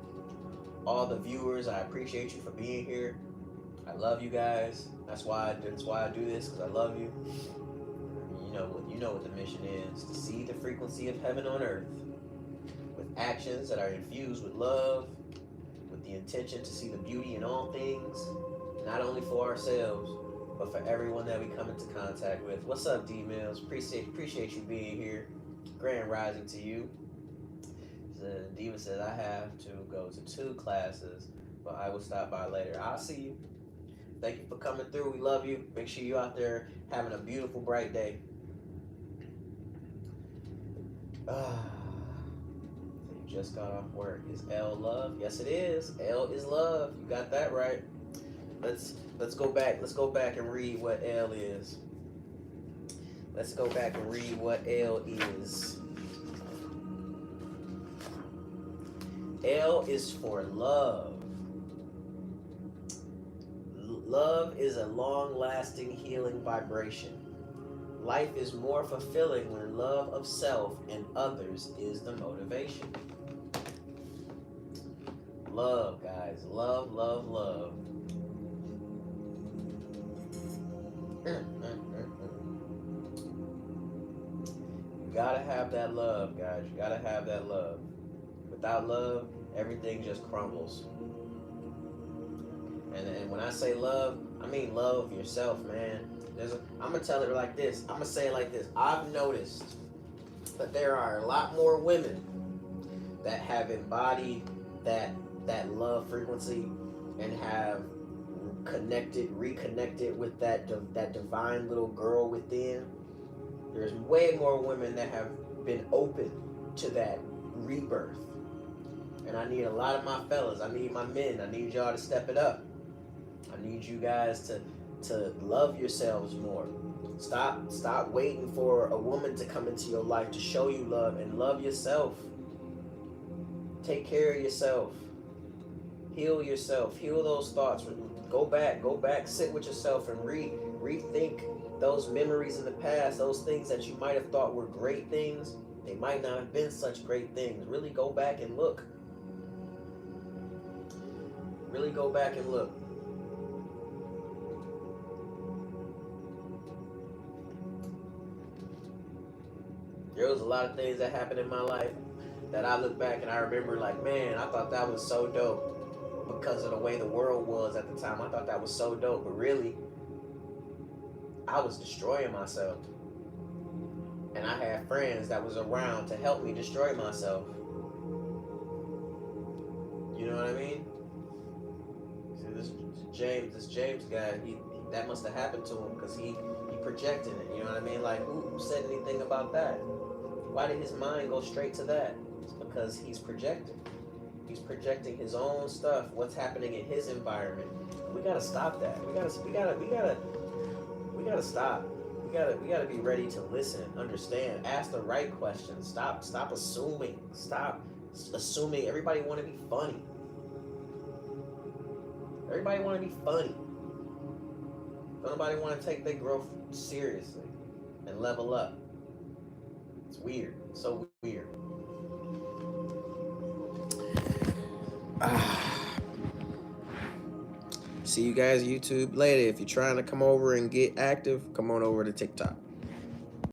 All the viewers, I appreciate you for being here. I love you guys. That's why I do this, because I love you. You know what the mission is: to see the frequency of heaven on earth with actions that are infused with love, with the intention to see the beauty in all things, not only for ourselves, but for everyone that we come into contact with. What's up, D Mills? Appreciate you being here. Grand rising to you. Diva says, I have to go to 2 classes, but I will stop by later. I'll see you. Thank you for coming through. We love you. Make sure you're out there having a beautiful, bright day. You just got off work. Is L love? Yes, it is. L is love. You got that right. Let's go back. Let's go back and read what L is. Let's go back and read what L is. L is for love. Love is a long-lasting healing vibration. Life is more fulfilling when love of self and others is the motivation. Love, guys. Love, love, love. You gotta have that love, guys. You gotta have that love. Without love, everything just crumbles. And when I say love, I mean love yourself, man. I'm going to tell it like this. I'm going to say it like this. I've noticed that there are a lot more women that have embodied that love frequency and have reconnected with that divine little girl within. There's way more women that have been open to that rebirth. And I need a lot of my fellas. I need my men. I need y'all to step it up. I need you guys to love yourselves more. Stop waiting for a woman to come into your life to show you love, and love yourself. Take care of yourself. Heal yourself. Heal those thoughts. Go back, sit with yourself and rethink those memories in the past, those things that you might have thought were great things. They might not have been such great things. Really go back and look. Really go back and look. There was a lot of things that happened in my life that I look back and I remember like, man, I thought that was so dope because of the way the world was at the time. I thought that was so dope, but really, I was destroying myself. And I had friends that was around to help me destroy myself. You know what I mean? See, this James guy, that must have happened to him because he projected it. You know what I mean? Like, who said anything about that? Why did his mind go straight to that? It's because he's projecting. He's projecting his own stuff, what's happening in his environment. We gotta stop that. We gotta stop. We gotta be ready to listen, understand, ask the right questions. Stop assuming. Stop assuming everybody want to be funny. Everybody want to be funny. Nobody want to take their growth seriously and level up. It's weird. It's so weird. See you guys YouTube later. If you're trying to come over and get active, come on over to TikTok.